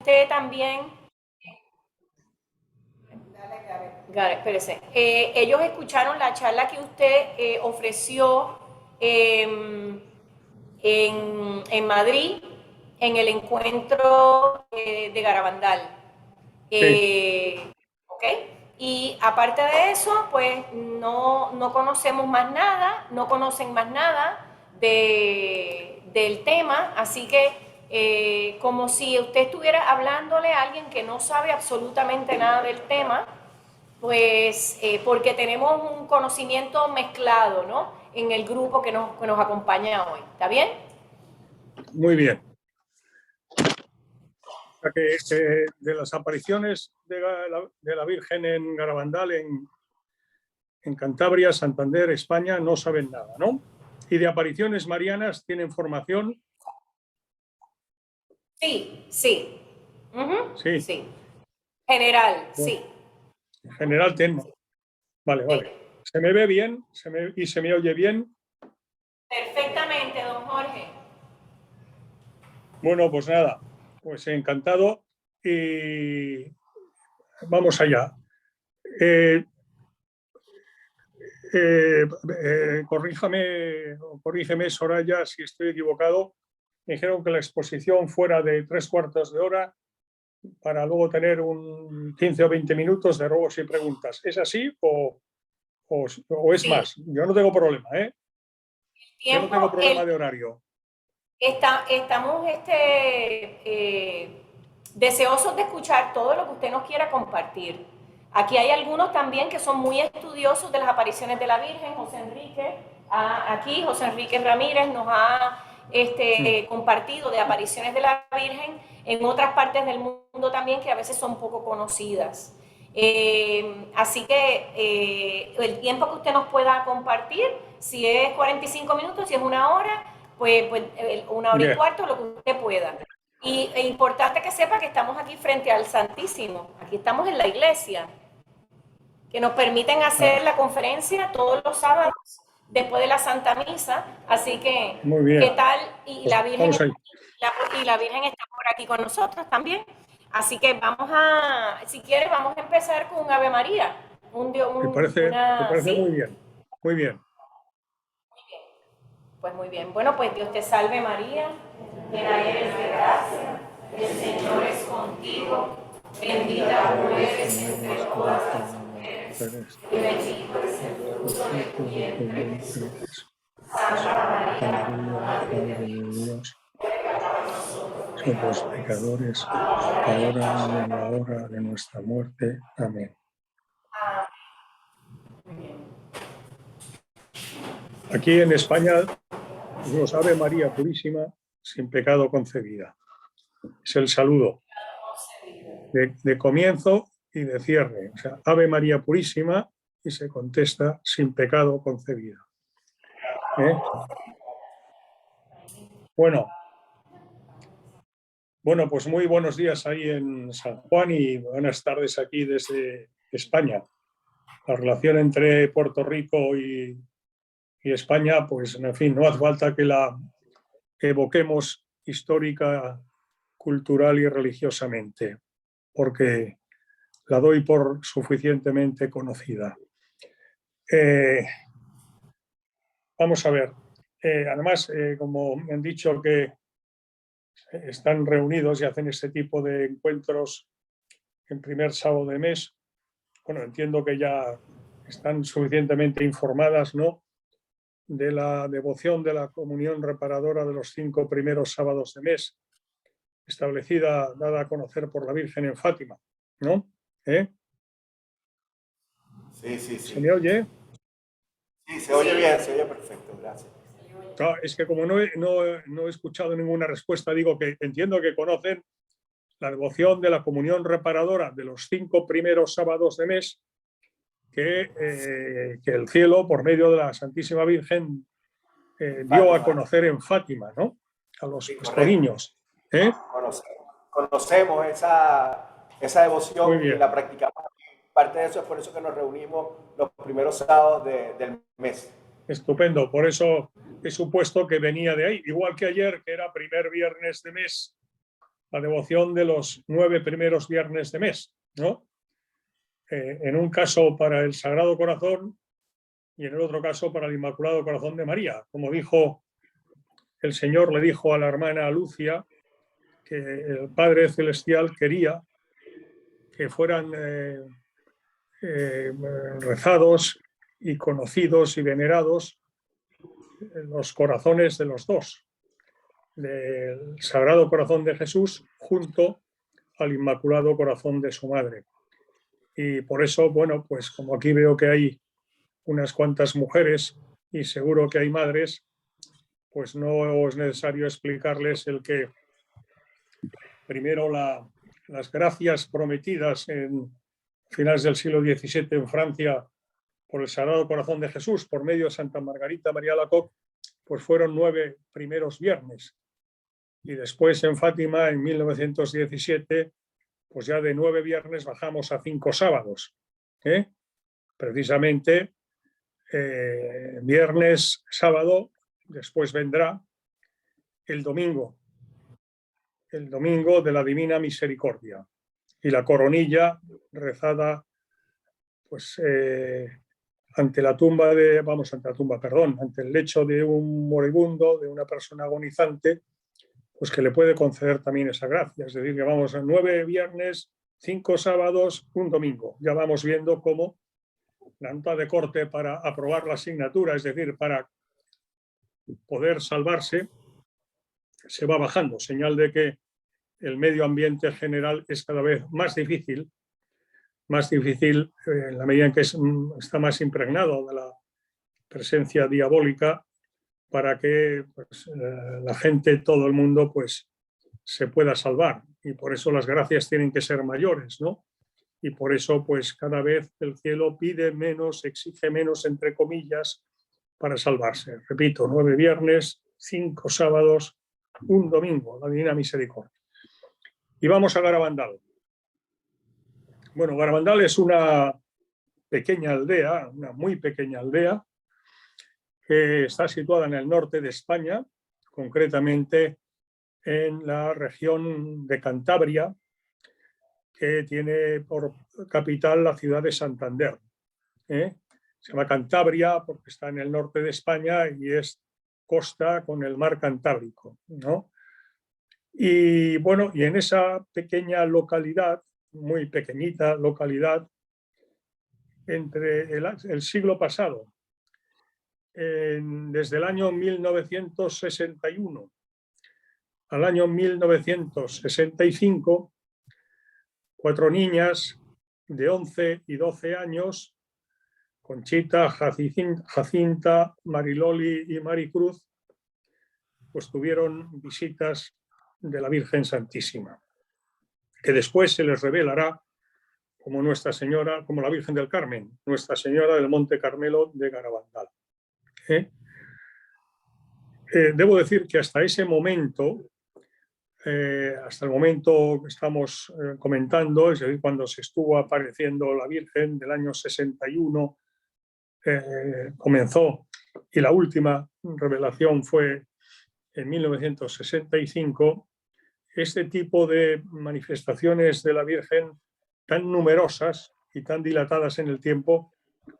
usted también... Espérese. Ellos escucharon la charla que usted ofreció en Madrid, en el encuentro de Garabandal. ¿Ok? Y aparte de eso, pues no conocemos más nada, no conocen más nada del tema, así que como si usted estuviera hablándole a alguien que no sabe absolutamente nada del tema, pues porque tenemos un conocimiento mezclado, ¿no? En el grupo que nos acompaña hoy. ¿Está bien? Muy bien. O sea que de las apariciones de la Virgen en Garabandal, en Cantabria, Santander, España, no saben nada, ¿no? Y de apariciones marianas, ¿tienen formación? Sí, sí. Sí. Sí. General, Bueno, sí. en general, vale, vale. ¿Se me ve bien y se me oye bien? Perfectamente, don Jorge. Bueno, pues nada, pues encantado y vamos allá. Corrígeme, Soraya, si estoy equivocado. Me dijeron que la exposición fuera de 3/4 de hora para luego tener un 15 o 20 minutos de ruegos y preguntas. ¿Es así o es Sí. más? Yo no tengo problema, ¿eh? Yo no tengo problema de horario. Estamos deseosos de escuchar todo lo que usted nos quiera compartir. Aquí hay algunos también que son muy estudiosos de las apariciones de la Virgen. José Enrique, aquí José Enrique Ramírez nos ha compartido de apariciones de la Virgen en otras partes del mundo también que a veces son poco conocidas. Así que el tiempo que usted nos pueda compartir, si es 45 minutos, si es una hora, pues 1 hora y cuarto, lo que usted pueda. Y es importante que sepa que estamos aquí frente al Santísimo, aquí estamos en la iglesia, que nos permiten hacer la conferencia todos los sábados después de la Santa Misa, así que, muy bien. ¿qué tal? Y la Virgen, la Virgen está por aquí con nosotros también, así que si quiere, vamos a empezar con un Ave María. Me parece ¿sí? muy bien, muy bien. Pues muy bien. Bueno, pues Dios te salve María, llena eres de gracia, el Señor es contigo, bendita tú eres entre todas las mujeres, y bendito es el fruto de tu vientre, Jesús. Santa María, Madre de Dios, Somos pecadores, ahora y en la hora de nuestra muerte. Amén. Aquí en España nos Ave María Purísima, sin pecado concebida. Es el saludo de comienzo y de cierre. O sea, Ave María Purísima y se contesta sin pecado concebida. Bueno, pues muy buenos días ahí en San Juan y buenas tardes aquí desde España. La relación entre Puerto Rico y España, pues en fin, no hace falta que la evoquemos histórica, cultural y religiosamente, porque la doy por suficientemente conocida. Vamos a ver. Además, como me han dicho que están reunidos y hacen este tipo de encuentros en primer sábado de mes, bueno, entiendo que ya están suficientemente informadas, ¿no?, de la devoción de la comunión reparadora de los 5 primeros sábados de mes, establecida, dada a conocer por la Virgen en Fátima, ¿no? Sí. ¿Se me oye? Sí, se oye bien, se oye perfecto, gracias. Claro, es que como no he escuchado ninguna respuesta, digo que entiendo que conocen la devoción de la comunión reparadora de los 5 primeros sábados de mes que el cielo, por medio de la Santísima Virgen, dio a conocer en Fátima, ¿no?, a los pastoriños. Conocemos esa devoción y la practicamos. Parte de eso es por eso que nos reunimos los primeros sábados del mes. Estupendo, por eso he supuesto que venía de ahí. Igual que ayer, que era primer viernes de mes, la devoción de los 9 primeros viernes de mes, ¿no? En un caso para el Sagrado Corazón y en el otro caso para el Inmaculado Corazón de María. Como dijo el Señor, le dijo a la hermana Lucia que el Padre Celestial quería que fueran rezados y conocidos y venerados los corazones de los dos, del Sagrado Corazón de Jesús junto al Inmaculado Corazón de su madre. Y por eso, bueno, pues como aquí veo que hay unas cuantas mujeres y seguro que hay madres, pues no es necesario explicarles el que primero las gracias prometidas en finales del siglo XVII en Francia por el Sagrado Corazón de Jesús, por medio de Santa Margarita María Alacoque, pues fueron 9 primeros viernes. Y después en Fátima, en 1917, pues ya de 9 viernes bajamos a 5 sábados. Precisamente viernes, sábado, después vendrá el domingo de la Divina Misericordia y la coronilla rezada pues ante el lecho de un moribundo, de una persona agonizante, pues que le puede conceder también esa gracia. Es decir, que vamos a 9 viernes, 5 sábados, un domingo. Ya vamos viendo cómo la nota de corte para aprobar la asignatura, es decir, para poder salvarse, se va bajando, señal de que el medio ambiente general es cada vez más difícil en la medida en que está más impregnado de la presencia diabólica, para que pues, la gente, todo el mundo, pues se pueda salvar. Y por eso las gracias tienen que ser mayores, ¿no? Y por eso, pues cada vez el cielo pide menos, exige menos, entre comillas, para salvarse. Repito, 9 viernes, 5 sábados, un domingo, la Divina Misericordia. Y vamos a Garabandal. Bueno, Garabandal es una pequeña aldea, una muy pequeña aldea, que está situada en el norte de España, concretamente en la región de Cantabria, que tiene por capital la ciudad de Santander. Se llama Cantabria porque está en el norte de España y es costa con el mar Cantábrico, ¿no? Y bueno, y en esa pequeña localidad, muy pequeñita localidad, entre el siglo pasado, desde el año 1961 al año 1965, 4 niñas de 11 y 12 años, Conchita, Jacinta, Mariloli y Maricruz, pues tuvieron visitas de la Virgen Santísima, que después se les revelará como Nuestra Señora, como la Virgen del Carmen, Nuestra Señora del Monte Carmelo de Garabandal. Debo decir que hasta ese momento, hasta el momento que estamos comentando, es decir, cuando se estuvo apareciendo la Virgen del año 61, comenzó, y la última revelación fue en 1965, este tipo de manifestaciones de la Virgen tan numerosas y tan dilatadas en el tiempo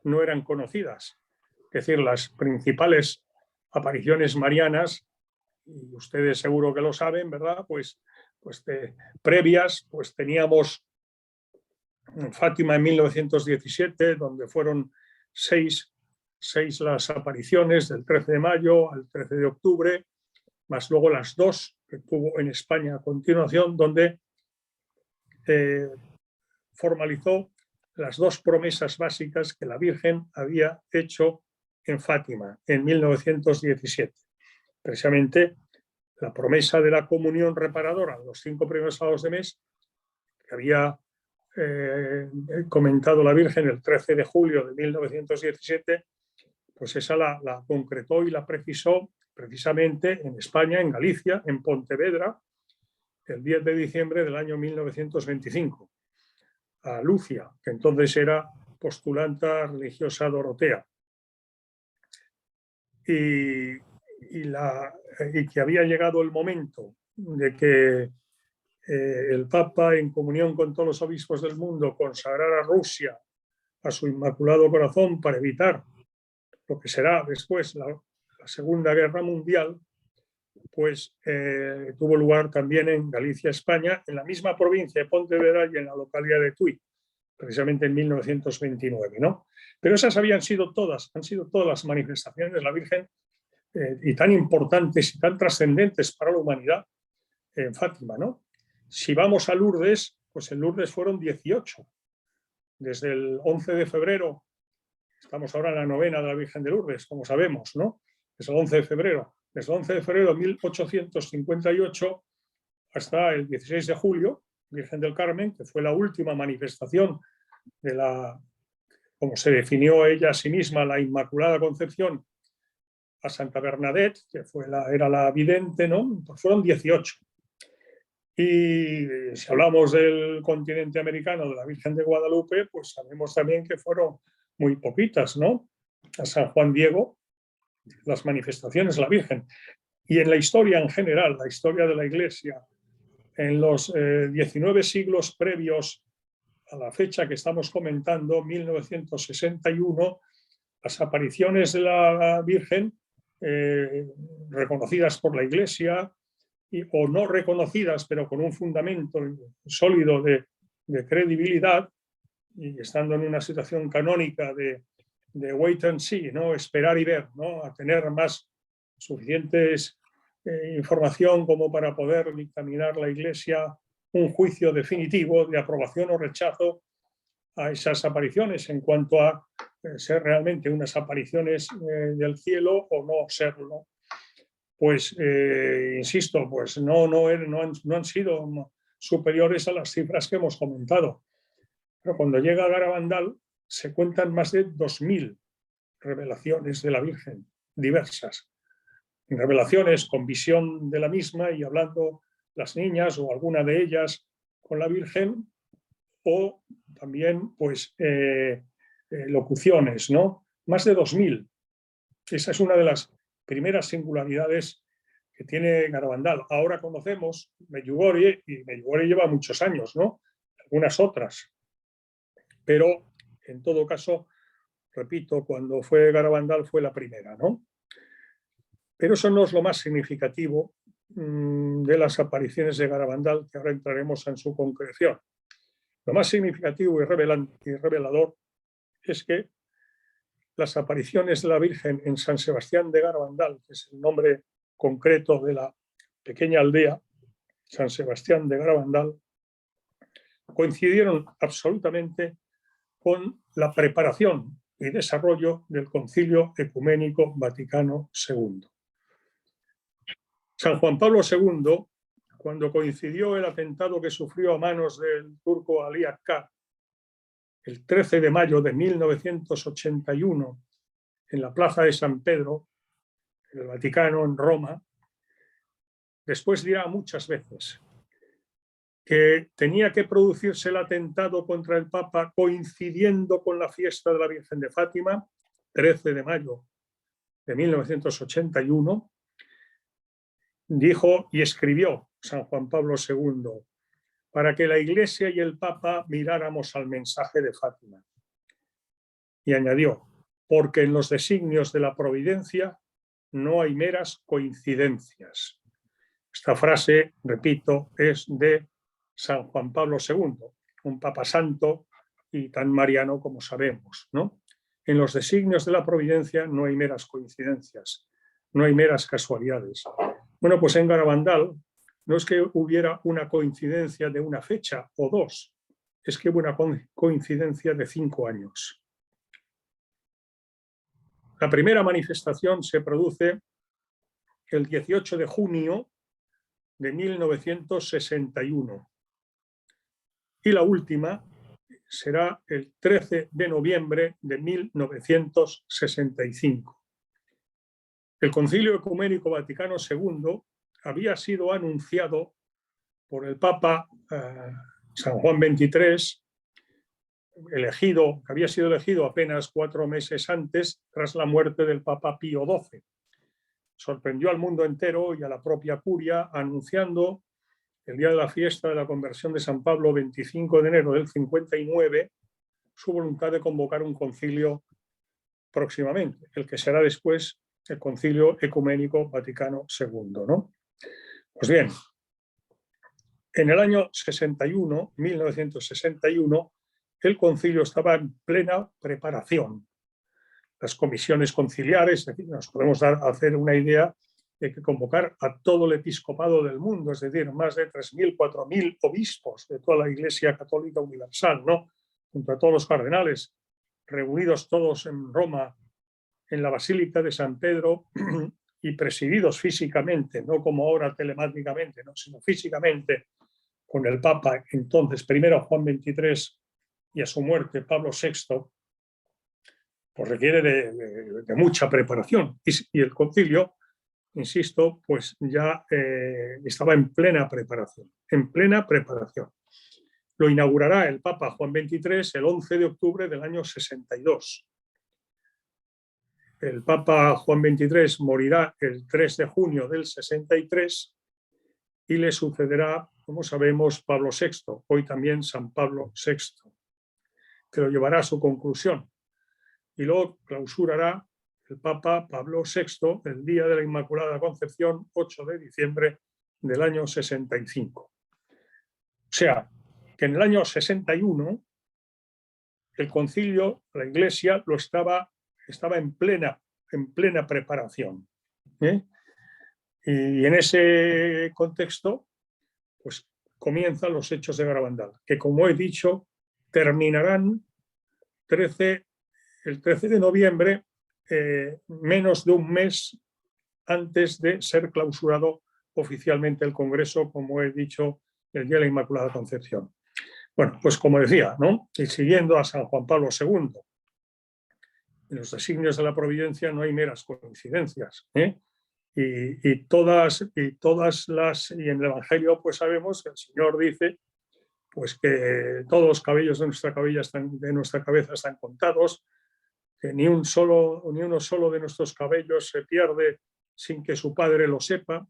no eran conocidas. Es decir, las principales apariciones marianas, y ustedes seguro que lo saben, ¿verdad? Pues previas, pues teníamos Fátima en 1917, donde fueron 6 las apariciones del 13 de mayo al 13 de octubre, más luego las 2 que tuvo en España a continuación, donde formalizó las 2 promesas básicas que la Virgen había hecho en Fátima en 1917. Precisamente la promesa de la comunión reparadora, los 5 primeros sábados de mes, que había comentado la Virgen el 13 de julio de 1917, pues esa la concretó y la precisó precisamente en España, en Galicia, en Pontevedra, el 10 de diciembre del año 1925, a Lucia, que entonces era postulanta religiosa dorotea, y que había llegado el momento de que el Papa, en comunión con todos los obispos del mundo, consagrar a Rusia a su Inmaculado Corazón para evitar lo que será después la Segunda Guerra Mundial, pues tuvo lugar también en Galicia, España, en la misma provincia de Pontevedra y en la localidad de Tui, precisamente en 1929, ¿no? Pero esas han sido todas las manifestaciones de la Virgen y tan importantes y tan trascendentes para la humanidad en Fátima, ¿no? Si vamos a Lourdes, pues en Lourdes fueron 18. Desde el 11 de febrero, estamos ahora en la novena de la Virgen de Lourdes, como sabemos, ¿no? Es el 11 de febrero. Desde el 11 de febrero de 1858 hasta el 16 de julio, Virgen del Carmen, que fue la última manifestación de la, como se definió ella a sí misma, la Inmaculada Concepción, a Santa Bernadette, que era la vidente, ¿no? Pues fueron 18. Y si hablamos del continente americano, de la Virgen de Guadalupe, pues sabemos también que fueron muy poquitas, ¿no? A San Juan Diego, las manifestaciones de la Virgen. Y en la historia en general, la historia de la Iglesia, en los 19 siglos previos a la fecha que estamos comentando, 1961, las apariciones de la Virgen, reconocidas por la Iglesia, o no reconocidas, pero con un fundamento sólido de credibilidad, y estando en una situación canónica de wait and see, ¿no? Esperar y ver, ¿no? A tener más suficientes información como para poder dictaminar la Iglesia un juicio definitivo de aprobación o rechazo a esas apariciones en cuanto a ser realmente unas apariciones del cielo o no serlo. Pues, insisto, pues no han sido superiores a las cifras que hemos comentado. Pero cuando llega Garabandal se cuentan más de 2000 revelaciones de la Virgen, diversas. Revelaciones con visión de la misma y hablando las niñas o alguna de ellas con la Virgen, o también pues locuciones, ¿no? Más de 2000. Esa es una de las primeras singularidades que tiene Garabandal. Ahora conocemos Medjugorje, y Medjugorje lleva muchos años, ¿no? Algunas otras. Pero, en todo caso, repito, cuando fue Garabandal fue la primera, ¿no? Pero eso no es lo más significativo de las apariciones de Garabandal, que ahora entraremos en su concreción. Lo más significativo y revelador es que las apariciones de la Virgen en San Sebastián de Garabandal, que es el nombre concreto de la pequeña aldea, San Sebastián de Garabandal, coincidieron absolutamente con la preparación y desarrollo del Concilio Ecuménico Vaticano II. San Juan Pablo II, cuando coincidió el atentado que sufrió a manos del turco Ali Akkar el 13 de mayo de 1981 en la Plaza de San Pedro, en el Vaticano, en Roma, después dirá muchas veces que tenía que producirse el atentado contra el Papa coincidiendo con la fiesta de la Virgen de Fátima, 13 de mayo de 1981, dijo y escribió San Juan Pablo II, para que la Iglesia y el Papa miráramos al mensaje de Fátima. Y añadió, porque en los designios de la providencia no hay meras coincidencias. Esta frase, repito, es de San Juan Pablo II, un papa santo y tan mariano como sabemos, ¿no? En los designios de la providencia no hay meras coincidencias, no hay meras casualidades. Bueno, pues en Garabandal no es que hubiera una coincidencia de una fecha o dos, es que hubo una coincidencia de 5 años. La primera manifestación se produce el 18 de junio de 1961 y la última será el 13 de noviembre de 1965. El Concilio Ecuménico Vaticano II había sido anunciado por el Papa San Juan XXIII, que había sido elegido apenas 4 meses antes tras la muerte del Papa Pío XII. Sorprendió al mundo entero y a la propia curia anunciando el día de la fiesta de la conversión de San Pablo, 25 de enero del 59, su voluntad de convocar un concilio próximamente, el que será después el Concilio Ecuménico Vaticano II, ¿no? Pues bien, en el año 61, 1961, el concilio estaba en plena preparación. Las comisiones conciliares, es decir, nos podemos hacer una idea de que convocar a todo el episcopado del mundo, es decir, más de 3.000, 4.000 obispos de toda la Iglesia Católica Universal, ¿no? Junto a todos los cardenales, reunidos todos en Roma, en la Basílica de San Pedro, y presididos físicamente, no como ahora telemáticamente, ¿no? Sino físicamente, con el Papa, entonces primero Juan XXIII y a su muerte Pablo VI, pues requiere de mucha preparación. Y el concilio, insisto, pues ya estaba en plena preparación, en plena preparación. Lo inaugurará el Papa Juan XXIII el 11 de octubre del año 62. El Papa Juan XXIII morirá el 3 de junio del 63 y le sucederá, como sabemos, Pablo VI, hoy también San Pablo VI, que lo llevará a su conclusión. Y luego clausurará el Papa Pablo VI el día de la Inmaculada Concepción, 8 de diciembre del año 65. O sea, que en el año 61 el concilio, la Iglesia, estaba en plena preparación. Y en ese contexto, pues comienzan los hechos de Garabandal, que como he dicho, terminarán el 13 de noviembre, menos de un mes antes de ser clausurado oficialmente el Congreso, como he dicho, el día de la Inmaculada Concepción. Bueno, pues como decía, ¿no? Y siguiendo a San Juan Pablo II, en los designios de la providencia no hay meras coincidencias, y en el Evangelio pues sabemos que el Señor dice pues que todos los cabellos de nuestra cabeza están contados, que ni uno solo de nuestros cabellos se pierde sin que su Padre lo sepa.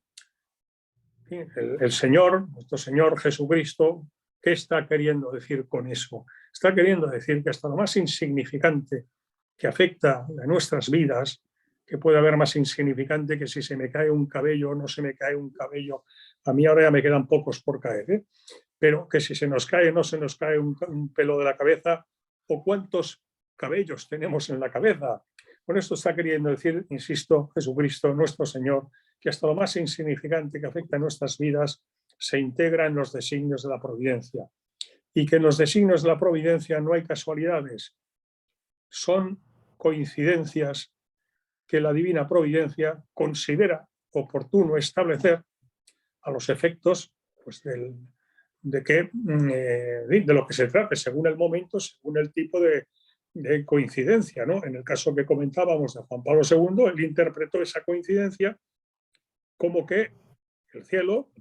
El Señor, nuestro Señor Jesucristo, ¿qué está queriendo decir con eso? Está queriendo decir que hasta lo más insignificante que afecta a nuestras vidas, que puede haber más insignificante que si se me cae un cabello o no se me cae un cabello, a mí ahora ya me quedan pocos por caer, pero que si se nos cae o no se nos cae un pelo de la cabeza, o cuántos cabellos tenemos en la cabeza. Con esto está queriendo decir, insisto, Jesucristo, nuestro Señor, que hasta lo más insignificante que afecta a nuestras vidas se integra en los designios de la providencia. Y que en los designios de la providencia no hay casualidades, son coincidencias que la divina providencia considera oportuno establecer a los efectos pues, de lo que se trate, según el momento, según el tipo de coincidencia, ¿no? En el caso que comentábamos de Juan Pablo II, él interpretó esa coincidencia como que el cielo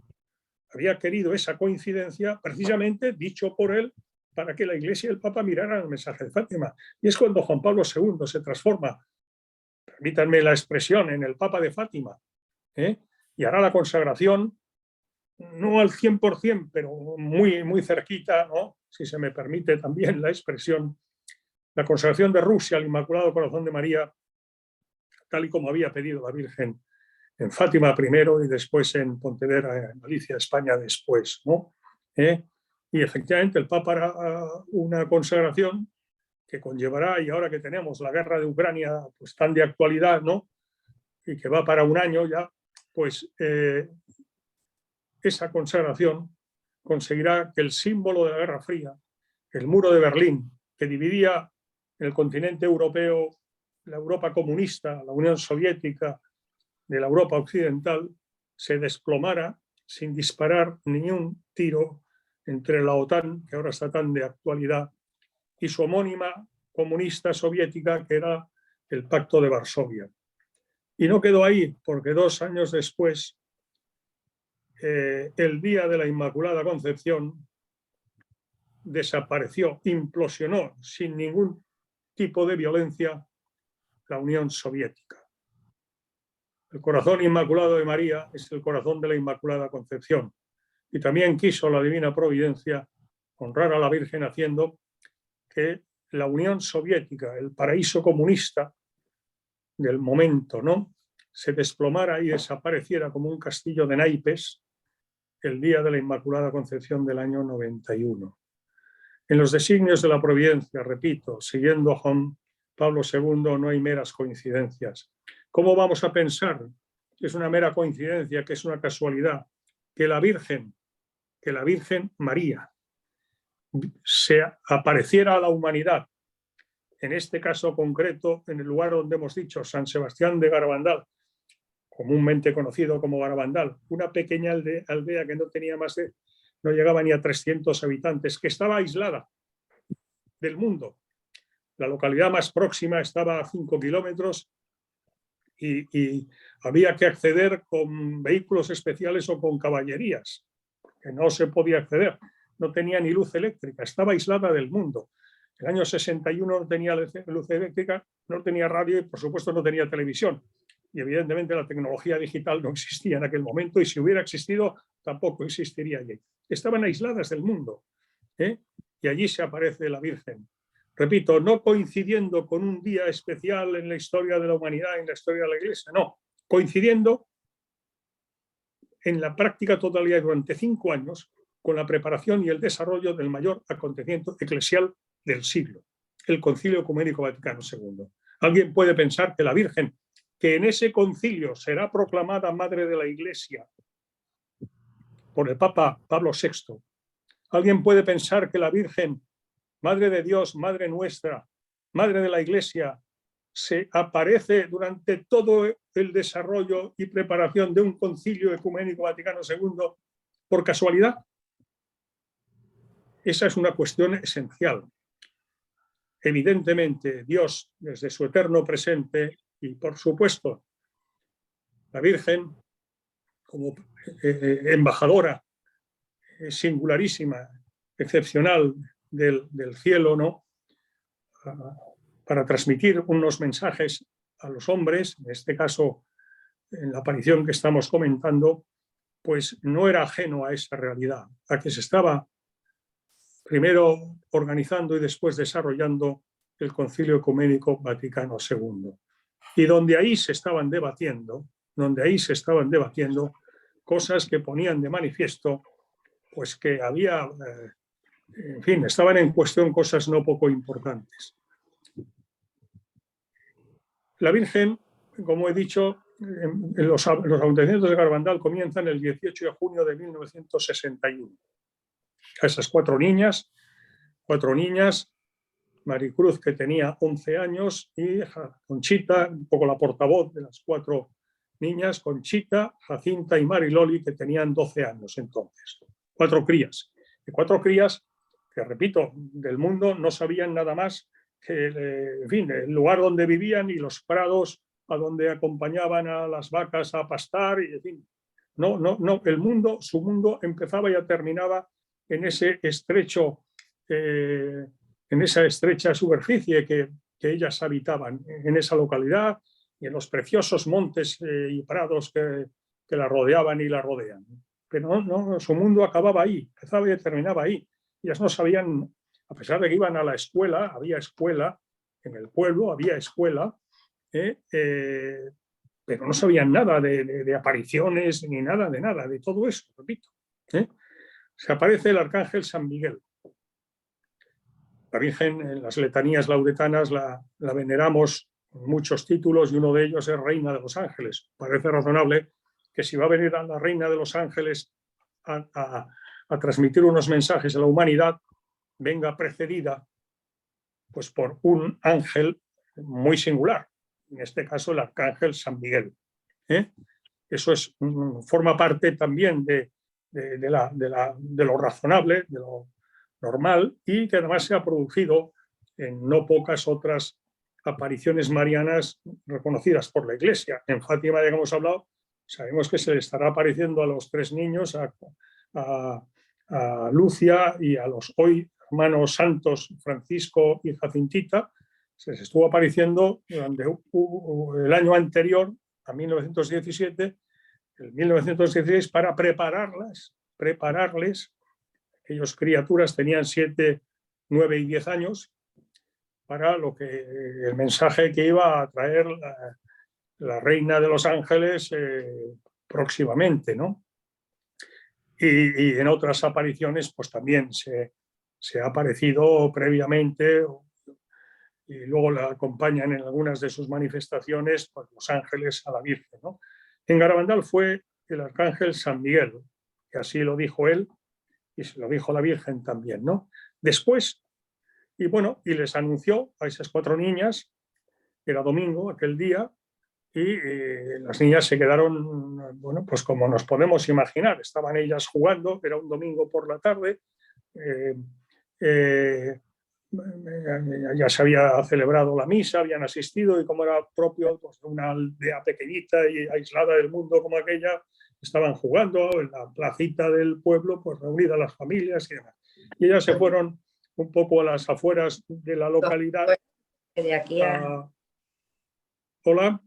había querido esa coincidencia precisamente dicho por él para que la Iglesia y el Papa miraran el mensaje de Fátima. Y es cuando Juan Pablo II se transforma, permítanme la expresión, en el Papa de Fátima, y hará la consagración, no al 100%, pero muy, muy cerquita, ¿no? Si se me permite también la expresión, la consagración de Rusia al Inmaculado Corazón de María, tal y como había pedido la Virgen en Fátima primero y después en Pontevedra, en Galicia, España después, ¿no? Y efectivamente el Papa hará una consagración que conllevará, y ahora que tenemos la guerra de Ucrania pues tan de actualidad, ¿no? Y que va para un año ya, pues esa consagración conseguirá que el símbolo de la Guerra Fría, el muro de Berlín, que dividía el continente europeo, la Europa comunista, la Unión Soviética, de la Europa occidental, se desplomara sin disparar ni un tiro entre la OTAN, que ahora está tan de actualidad, y su homónima comunista soviética, que era el Pacto de Varsovia. Y no quedó ahí, porque 2 años después, el día de la Inmaculada Concepción, desapareció, implosionó sin ningún tipo de violencia la Unión Soviética. El corazón inmaculado de María es el corazón de la Inmaculada Concepción. Y también quiso la Divina Providencia honrar a la Virgen haciendo que la Unión Soviética, el paraíso comunista del momento, ¿no?, se desplomara y desapareciera como un castillo de naipes el día de la Inmaculada Concepción del año 91. En los designios de la Providencia, repito, siguiendo a Juan Pablo II, no hay meras coincidencias. ¿Cómo vamos a pensar que es una mera coincidencia, que es una casualidad, que la Virgen María se apareciera a la humanidad, en este caso concreto, en el lugar donde hemos dicho, San Sebastián de Garabandal, comúnmente conocido como Garabandal, una pequeña aldea que no llegaba ni a 300 habitantes, que estaba aislada del mundo? La localidad más próxima estaba a 5 kilómetros y había que acceder con vehículos especiales o con caballerías, que no se podía acceder. No tenía ni luz eléctrica, estaba aislada del mundo. El año 61 no tenía luz eléctrica, no tenía radio y, por supuesto, no tenía televisión. Y, evidentemente, la tecnología digital no existía en aquel momento y, si hubiera existido, tampoco existiría allí. Estaban aisladas del mundo, ¿eh? Y allí se aparece la Virgen. Repito, no coincidiendo con un día especial en la historia de la humanidad, en la historia de la Iglesia, no, coincidiendo en la práctica totalidad durante 5 años con la preparación y el desarrollo del mayor acontecimiento eclesial del siglo, el Concilio Ecuménico Vaticano II. Alguien puede pensar que la Virgen, que en ese concilio será proclamada Madre de la Iglesia por el Papa Pablo VI, alguien puede pensar que la Virgen, Madre de Dios, Madre nuestra, Madre de la Iglesia, se aparece durante todo el desarrollo y preparación de un Concilio Ecuménico Vaticano II por casualidad. Esa es una cuestión esencial. Evidentemente, Dios, desde su eterno presente, y por supuesto, la Virgen, como embajadora singularísima, excepcional del cielo, ¿no?, para transmitir unos mensajes a los hombres, en este caso, en la aparición que estamos comentando, pues no era ajeno a esa realidad, a que se estaba primero organizando y después desarrollando el Concilio Ecuménico Vaticano II. Y donde ahí se estaban debatiendo cosas que ponían de manifiesto, pues que había, en fin, estaban en cuestión cosas no poco importantes. La Virgen, como he dicho, los acontecimientos de Garabandal comienzan el 18 de junio de 1961. A esas cuatro niñas, Maricruz, que tenía 11 años, y Conchita, un poco la portavoz de las 4 niñas, Conchita, Jacinta y Mariloli, que tenían 12 años entonces. 4 crías. Y 4 crías que, repito, del mundo no sabían nada más que, en fin, el lugar donde vivían y los prados a donde acompañaban a las vacas a pastar, y, en fin, no, su mundo empezaba y terminaba en ese estrecho, en esa estrecha superficie que ellas habitaban, en esa localidad y en los preciosos montes y prados que la rodeaban y la rodean. Pero no, su mundo acababa ahí, empezaba y terminaba ahí. Ellas no sabían, a pesar de que iban a la escuela, había escuela en el pueblo, había escuela, pero no sabían nada de apariciones ni nada de todo eso, repito. Se aparece el arcángel San Miguel. La Virgen, en las letanías lauretanas, la veneramos con muchos títulos, y uno de ellos es Reina de los Ángeles. Parece razonable que, si va a venir a la Reina de los Ángeles a transmitir unos mensajes a la humanidad, venga precedida pues por un ángel muy singular, en este caso el arcángel San Miguel. Eso forma parte también de lo razonable, de lo normal, y que además se ha producido en no pocas otras apariciones marianas reconocidas por la Iglesia. En Fátima, ya que hemos hablado, sabemos que se le estará apareciendo a los 3 niños, a Lucia y a los hoy hermanos santos Francisco y Jacintita. Se les estuvo apareciendo durante el año anterior, a 1917, el 1916, para prepararlas prepararles, aquellos criaturas tenían 7, 9 y 10 años, para lo que el mensaje que iba a traer la reina de los ángeles próximamente, ¿no? Y en otras apariciones pues también se ha aparecido previamente y luego la acompañan en algunas de sus manifestaciones pues, los ángeles a la Virgen, ¿no? En Garabandal fue el arcángel San Miguel, que así lo dijo él y se lo dijo la Virgen también, ¿no? Después, y bueno, y les anunció a esas 4 niñas, era domingo aquel día, y las niñas se quedaron, bueno, pues como nos podemos imaginar, estaban ellas jugando, era un domingo por la tarde, ya se había celebrado la misa, habían asistido y como era propio pues, de una aldea pequeñita y aislada del mundo como aquella, estaban jugando en la placita del pueblo, pues reunidas las familias y demás. Y ellas se fueron un poco a las afueras de la localidad. De aquí a... Hola.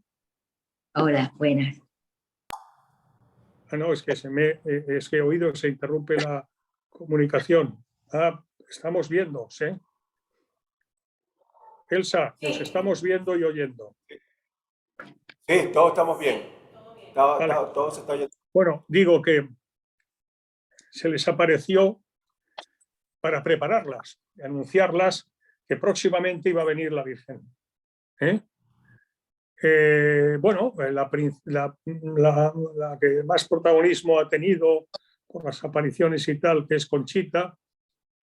Hola, buenas. Ah, no, es que he oído que se interrumpe la comunicación. Ah, estamos viendo, ¿sí? Elsa, nos estamos viendo y oyendo. Sí, todos estamos bien. Vale. Todo se está oyendo. Bueno, digo que se les apareció para prepararlas y anunciarlas que próximamente iba a venir la Virgen. Bueno, la que más protagonismo ha tenido por las apariciones y tal, que es Conchita,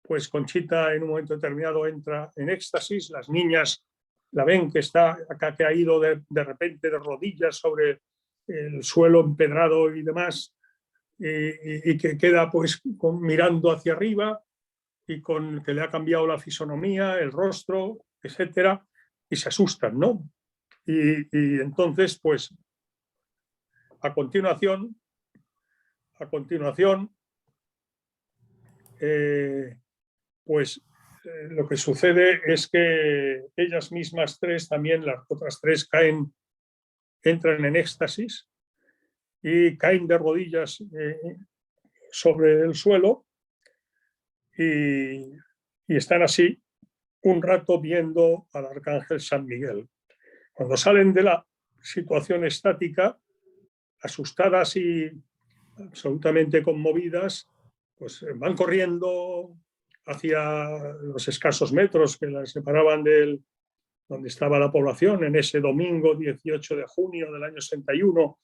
pues Conchita en un momento determinado entra en éxtasis, las niñas la ven que está acá, que ha ido de repente de rodillas sobre el suelo empedrado y demás, y que queda pues mirando hacia arriba y con que le ha cambiado la fisonomía, el rostro, etcétera, y se asustan, ¿no? Y entonces, pues, a continuación, lo que sucede es que ellas mismas 3, también las otras 3 entran en éxtasis y caen de rodillas sobre el suelo y están así un rato viendo al arcángel San Miguel. Cuando salen de la situación estática, asustadas y absolutamente conmovidas, pues van corriendo hacia los escasos metros que las separaban de donde estaba la población en ese domingo 18 de junio del año 61,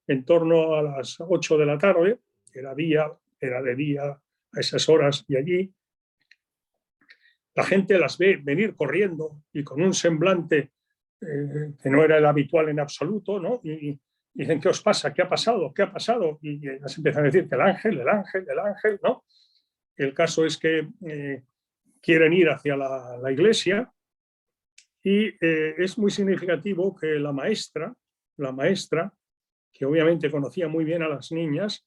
en torno a las 8 de la tarde, era de día a esas horas, y allí la gente las ve venir corriendo y con un semblante que no era el habitual en absoluto, ¿no? Y dicen, ¿qué os pasa? ¿Qué ha pasado? ¿Qué ha pasado? Y ellas empiezan a decir que el ángel, ¿no? El caso es que quieren ir hacia la iglesia y es muy significativo que la maestra, que obviamente conocía muy bien a las niñas,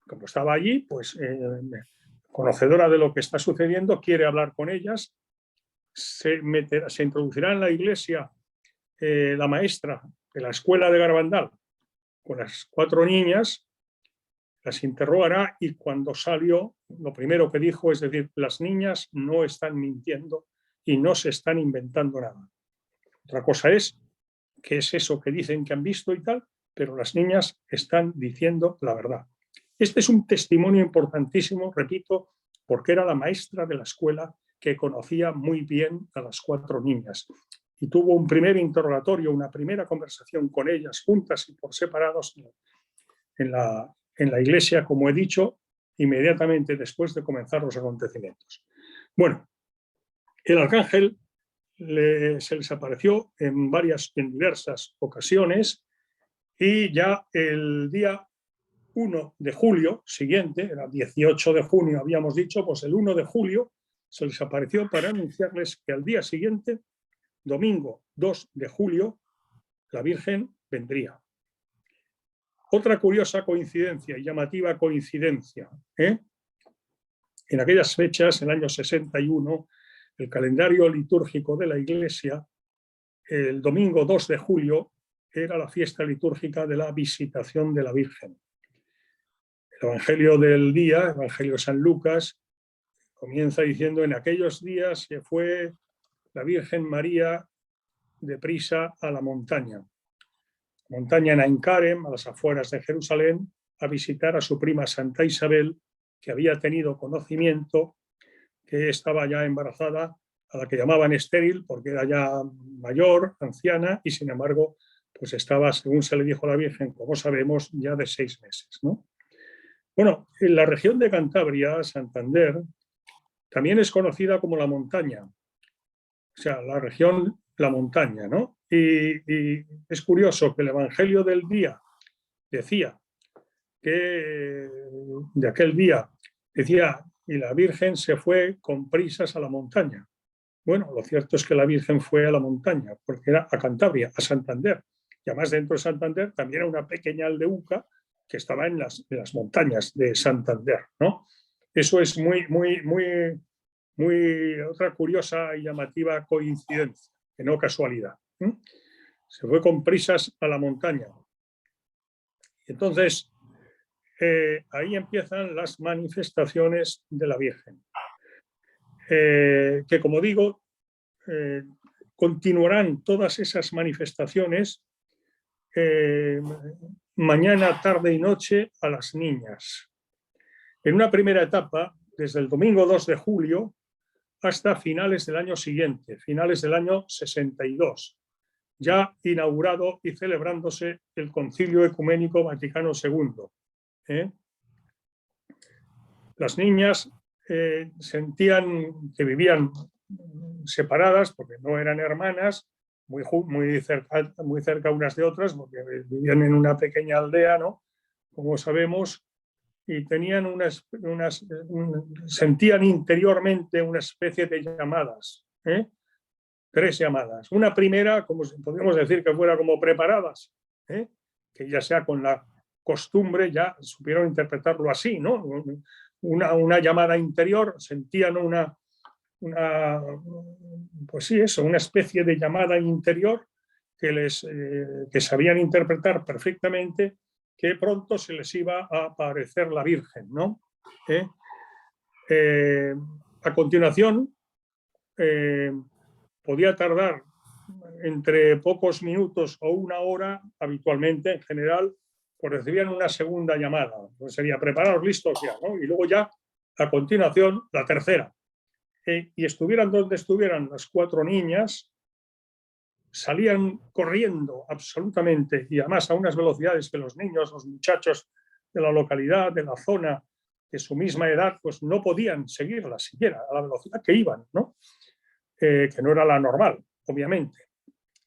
como estaba allí, pues conocedora de lo que está sucediendo, quiere hablar con ellas, se introducirá en la iglesia la maestra de la escuela de Garabandal con las 4 niñas, las interrogará y cuando salió, lo primero que dijo es decir, las niñas no están mintiendo y no se están inventando nada. Otra cosa es que es eso que dicen que han visto y tal, pero las niñas están diciendo la verdad. Este es un testimonio importantísimo, repito, porque era la maestra de la escuela que conocía muy bien a las 4 niñas y tuvo un primer interrogatorio, una primera conversación con ellas juntas y por separados en la iglesia, como he dicho, inmediatamente después de comenzar los acontecimientos. Bueno, el arcángel se les apareció en diversas ocasiones y ya el día 1 de julio siguiente, era 18 de junio habíamos dicho, pues el 1 de julio se les apareció para anunciarles que al día siguiente, domingo 2 de julio, la Virgen vendría. Otra curiosa coincidencia y llamativa coincidencia. En aquellas fechas, en el año 61, el calendario litúrgico de la Iglesia, el domingo 2 de julio, era la fiesta litúrgica de la Visitación de la Virgen. El Evangelio del día, Evangelio de San Lucas, comienza diciendo: en aquellos días se fue la Virgen María deprisa a la montaña en Ain Karem, a las afueras de Jerusalén, a visitar a su prima Santa Isabel, que había tenido conocimiento que estaba ya embarazada, a la que llamaban estéril porque era ya mayor, anciana, y sin embargo pues estaba, según se le dijo a la Virgen, como sabemos, ya de 6 meses, ¿no? Bueno, en la región de Cantabria, Santander, también es conocida como la montaña, o sea, la región, la montaña, ¿no? Y es curioso que el Evangelio del día decía que de aquel día, decía, y la Virgen se fue con prisas a la montaña. Bueno, lo cierto es que la Virgen fue a la montaña, porque era a Cantabria, a Santander. Y además dentro de Santander también era una pequeña aldeuca que estaba en las montañas de Santander, ¿no? Eso es muy otra curiosa y llamativa coincidencia, que no casualidad. Se fue con prisas a la montaña. Entonces, ahí empiezan las manifestaciones de la Virgen, que, como digo, continuarán todas esas manifestaciones mañana, tarde y noche a las niñas. En una primera etapa, desde el domingo 2 de julio hasta finales del año siguiente, finales del año 62, ya inaugurado y celebrándose el Concilio Ecuménico Vaticano II. Las niñas sentían que vivían separadas porque no eran hermanas, muy cerca unas de otras, porque vivían en una pequeña aldea, ¿no? Como sabemos, y tenían sentían interiormente una especie de llamadas, 3 llamadas. Una primera, como podríamos decir que fuera como preparadas, que ya sea con la costumbre ya supieron interpretarlo así, ¿no? Una llamada interior, sentían pues sí, eso, una especie de llamada interior que sabían interpretar perfectamente, que pronto se les iba a aparecer la Virgen, ¿no? A continuación, podía tardar entre pocos minutos o 1 hora, habitualmente, en general, pues recibían una segunda llamada. Pues sería preparados, listos ya, ¿no? Y luego ya, a continuación, la tercera. Y estuvieran donde estuvieran las 4 niñas, salían corriendo absolutamente, y además a unas velocidades que los niños, los muchachos de la localidad, de la zona, de su misma edad, pues no podían seguirlas siquiera a la velocidad que iban, ¿no? Que no era la normal, obviamente.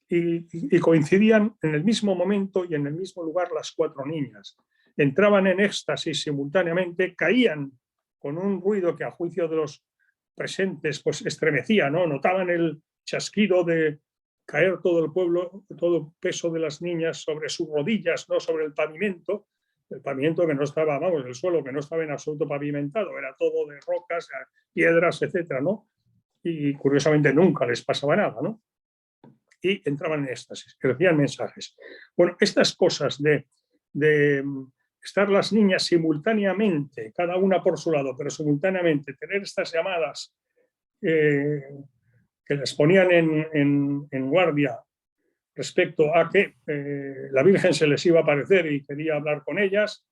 Y coincidían en el mismo momento y en el mismo lugar las 4 niñas. Entraban en éxtasis simultáneamente, caían con un ruido que a juicio de los presentes pues estremecía, ¿no? Notaban el chasquido de caer todo el pueblo, todo el peso de las niñas sobre sus rodillas, no sobre el pavimento que no estaba, vamos, el suelo que no estaba en absoluto pavimentado, era todo de rocas, piedras, etcétera, ¿no? Y curiosamente nunca les pasaba nada, ¿no? Y entraban en éxtasis, que recibían mensajes. Bueno, estas cosas de estar las niñas simultáneamente, cada una por su lado, pero simultáneamente, tener estas llamadas que les ponían en guardia respecto a que la Virgen se les iba a aparecer y quería hablar con ellas,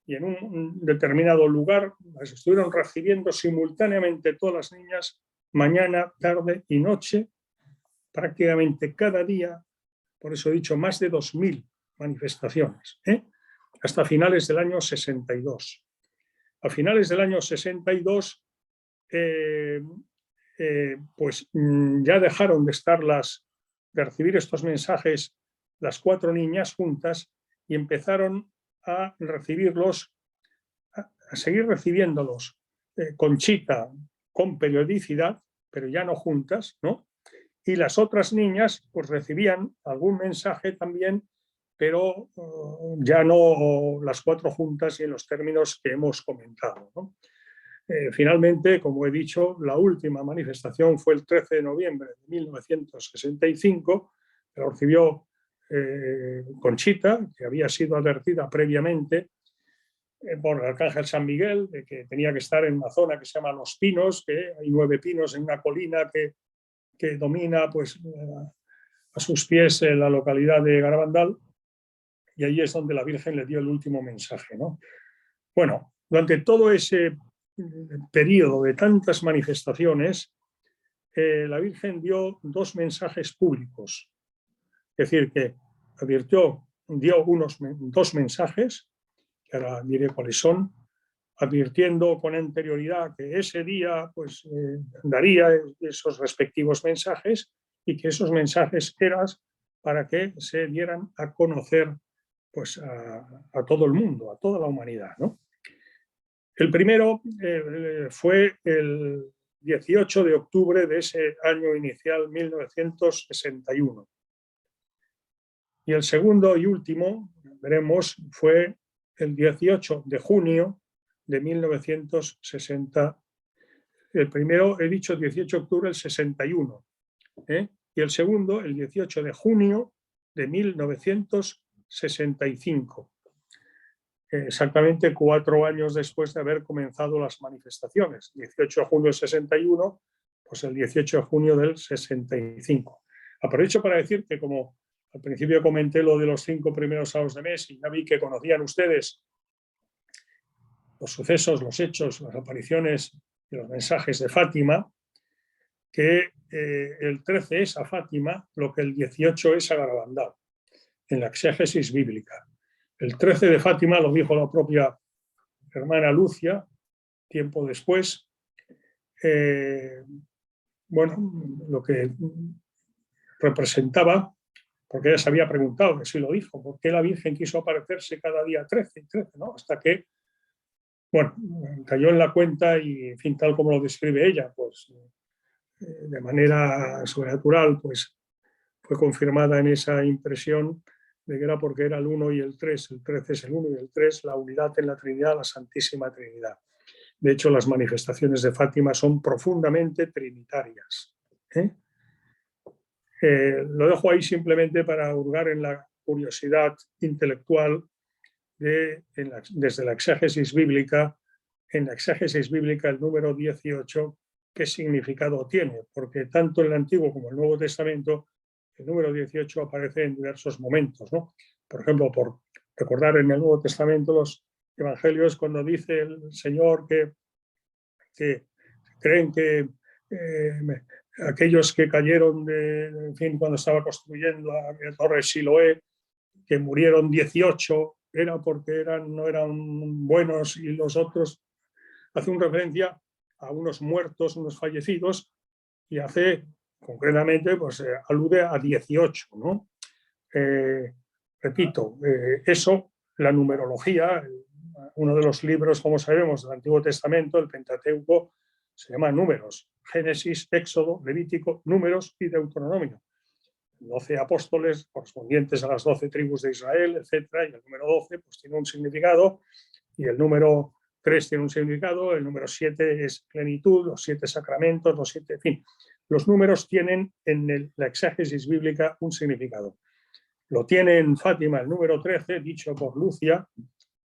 y en un determinado lugar las estuvieron recibiendo simultáneamente todas las niñas, mañana, tarde y noche, prácticamente cada día. Por eso he dicho más de 2000 manifestaciones, hasta finales del año 62. A finales del año 62, pues ya dejaron de recibir estos mensajes las 4 niñas juntas y empezaron a recibirlos, a seguir recibiéndolos Conchita con periodicidad, pero ya no juntas, ¿no? Y las otras niñas pues recibían algún mensaje también, pero ya no las 4 juntas y en los términos que hemos comentado, ¿no? Finalmente, como he dicho, la última manifestación fue el 13 de noviembre de 1965, que lo recibió Conchita, que había sido advertida previamente, por el Arcángel San Miguel, de que tenía que estar en una zona que se llama Los Pinos, que hay 9 pinos en una colina que domina pues, a sus pies la localidad de Garabandal, y ahí es donde la Virgen le dio el último mensaje, ¿no? Bueno, durante todo ese periodo de tantas manifestaciones, la Virgen dio 2 mensajes públicos. Es decir, que dio 2 mensajes, que ahora diré cuáles son, advirtiendo con anterioridad que ese día pues, daría esos respectivos mensajes y que esos mensajes eran para que se dieran a conocer pues, a todo el mundo, a toda la humanidad, ¿no? El primero fue el 18 de octubre de ese año inicial, 1961. Y el segundo y último, veremos, fue el 18 de junio de 1960. El primero, he dicho 18 de octubre del 61. Y el segundo, el 18 de junio de 1965. Exactamente 4 años después de haber comenzado las manifestaciones. 18 de junio del 61, pues el 18 de junio del 65. Aprovecho para decir que, como al principio comenté lo de los 5 primeros sábados de mes, y ya vi que conocían ustedes los sucesos, los hechos, las apariciones y los mensajes de Fátima, que el 13 es a Fátima lo que el 18 es a Garabandal, en la exégesis bíblica. El 13 de Fátima lo dijo la propia hermana Lucia, tiempo después. Bueno, lo que representaba, porque ella se había preguntado, que sí lo dijo, ¿por qué la Virgen quiso aparecerse cada día 13 y 13? ¿No? Hasta que, bueno, cayó en la cuenta y, en fin, tal como lo describe ella, pues de manera sobrenatural, pues fue confirmada en esa impresión de que era porque era el 1 y el 3, el 13 es el 1 y el 3, la unidad en la Trinidad, la Santísima Trinidad. De hecho, las manifestaciones de Fátima son profundamente trinitarias. Lo dejo ahí simplemente para hurgar en la curiosidad intelectual desde la exégesis bíblica. En la exégesis bíblica, el número 18, ¿qué significado tiene? Porque tanto en el Antiguo como en el Nuevo Testamento, el número 18 aparece en diversos momentos, ¿no? Por ejemplo, por recordar en el Nuevo Testamento los evangelios, cuando dice el Señor que creen que aquellos que cayeron en fin, cuando estaba construyendo la torre Siloé, que murieron 18, era porque no eran buenos, y los otros hace una referencia a unos muertos, unos fallecidos, y hace concretamente, pues alude a 18, ¿no? Repito, eso, la numerología, uno de los libros, como sabemos, del Antiguo Testamento, el Pentateuco, se llama Números: Génesis, Éxodo, Levítico, Números y Deuteronomio. 12 apóstoles correspondientes a las 12 tribus de Israel, etcétera, y el número 12 pues tiene un significado, y el número 3 tiene un significado, el número 7 es plenitud, los 7 sacramentos, los 7, en fin. Los números tienen en la exégesis bíblica un significado. Lo tiene en Fátima el número 13, dicho por Lucia,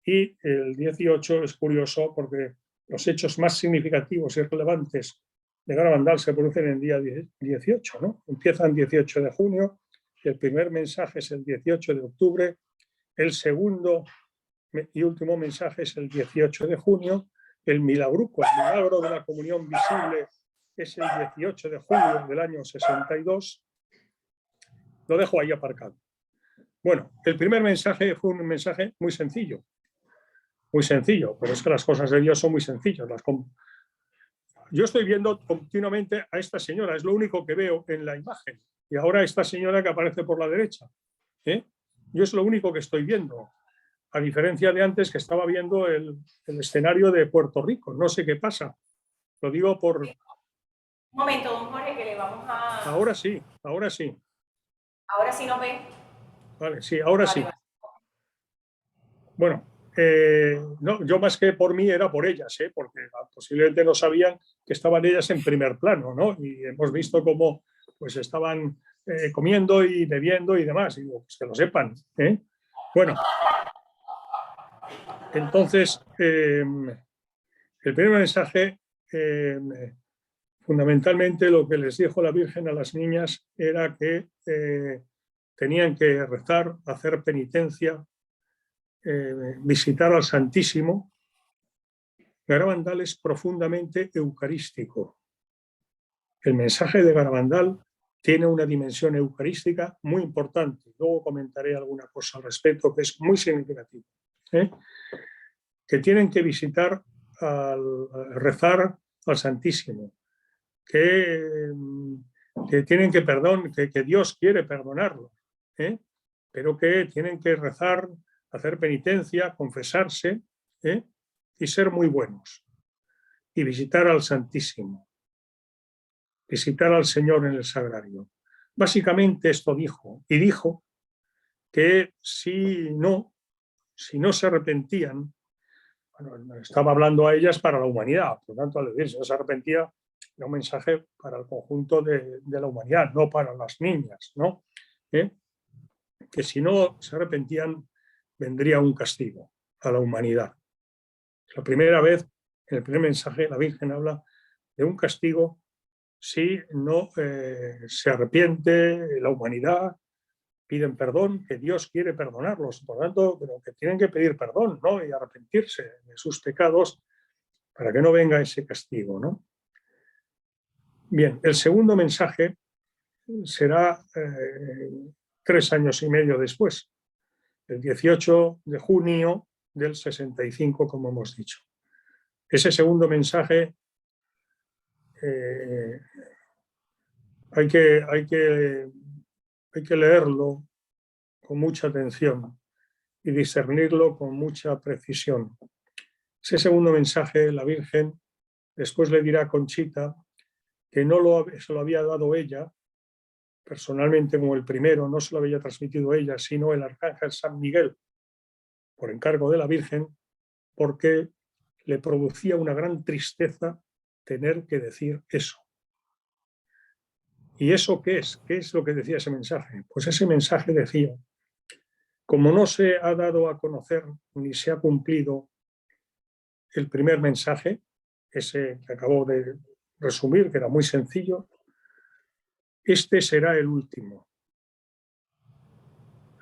y el 18 es curioso porque los hechos más significativos y relevantes de Garabandal se producen en el día 18, ¿no? Empiezan 18 de junio, el primer mensaje es el 18 de octubre, el segundo y último mensaje es el 18 de junio, el milagruco, el milagro de la comunión visible, es el 18 de julio del año 62. Lo dejo ahí aparcado. Bueno, el primer mensaje fue un mensaje muy sencillo, pero es que las cosas de Dios son muy sencillas. Yo estoy viendo continuamente a esta señora, es lo único que veo en la imagen, y ahora esta señora que aparece por la derecha, yo es lo único que estoy viendo, a diferencia de antes que estaba viendo el escenario de Puerto Rico. No sé qué pasa, lo digo por... Un momento, don Jorge, que le vamos a... Ahora sí, ahora sí. Ahora sí nos ve. Vale, sí, ahora Vale, sí. vale. Bueno, no, yo más que por mí era por ellas, porque posiblemente no sabían que estaban ellas en primer plano, ¿no? Y hemos visto cómo pues estaban comiendo y bebiendo y demás, y digo, pues que lo sepan, Bueno, Entonces, el primer mensaje, fundamentalmente lo que les dijo la Virgen a las niñas era que tenían que rezar, hacer penitencia, visitar al Santísimo. Garabandal es profundamente eucarístico. El mensaje de Garabandal tiene una dimensión eucarística muy importante. Luego comentaré alguna cosa al respecto que es muy significativa. Que tienen que visitar, rezar al Santísimo, que tienen que Dios quiere perdonarlo, pero que tienen que rezar, hacer penitencia, confesarse y ser muy buenos. Y visitar al Santísimo, visitar al Señor en el sagrario. Básicamente esto dijo, y dijo que si no se arrepentían, bueno, estaba hablando a ellas para la humanidad, por lo tanto, al decir si no se arrepentía, era un mensaje para el conjunto de la humanidad, no para las niñas, ¿no? Que si no se arrepentían, vendría un castigo a la humanidad. La primera vez, en el primer mensaje, la Virgen habla de un castigo si no se arrepiente la humanidad, piden perdón, que Dios quiere perdonarlos, por lo tanto, pero que tienen que pedir perdón, ¿no? Y arrepentirse de sus pecados para que no venga ese castigo, ¿no? Bien, el segundo mensaje será 3 años y medio después, el 18 de junio del 65, como hemos dicho. Ese segundo mensaje hay que leerlo con mucha atención y discernirlo con mucha precisión. Ese segundo mensaje, la Virgen después le dirá a Conchita que no se lo había dado ella, personalmente como el primero, no se lo había transmitido ella, sino el arcángel San Miguel, por encargo de la Virgen, porque le producía una gran tristeza tener que decir eso. ¿Y eso qué es? ¿Qué es lo que decía ese mensaje? Pues ese mensaje decía: como no se ha dado a conocer ni se ha cumplido el primer mensaje, ese que acabo de resumir, que era muy sencillo, este será el último.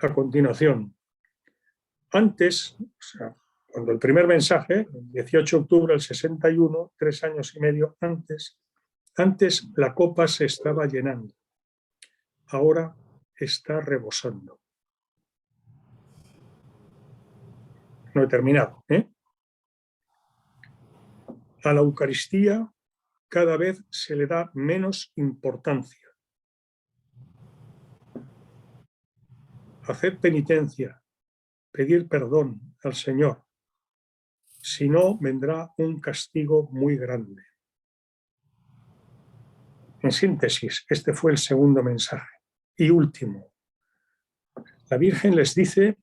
A continuación, antes, o sea, cuando el primer mensaje, el 18 de octubre del 61, 3 años y medio antes la copa se estaba llenando. Ahora está rebosando. No he terminado, A la Eucaristía cada vez se le da menos importancia. Hacer penitencia, pedir perdón al Señor, si no vendrá un castigo muy grande. En síntesis, este fue el segundo mensaje. Y último, la Virgen les dice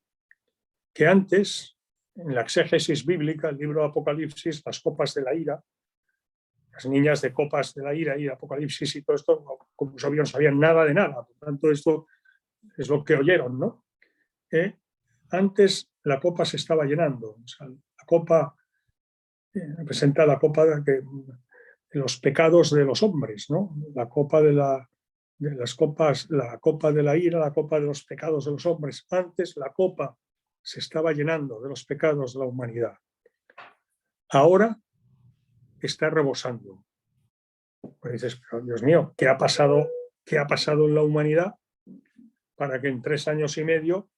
que antes, en la exégesis bíblica, el libro de Apocalipsis, las copas de la ira, las niñas de copas de la ira y Apocalipsis y todo esto, como no sabían nada de nada, por tanto esto es lo que oyeron, ¿no? Antes la copa se estaba llenando, o sea, la copa representa la copa de los pecados de los hombres, ¿no? La copa de las copas, la copa de la ira, la copa de los pecados de los hombres. Antes la copa se estaba llenando de los pecados de la humanidad. Ahora está rebosando. Pues dices, pero Dios mío, ¿qué ha pasado en la humanidad para que en 3 años y medio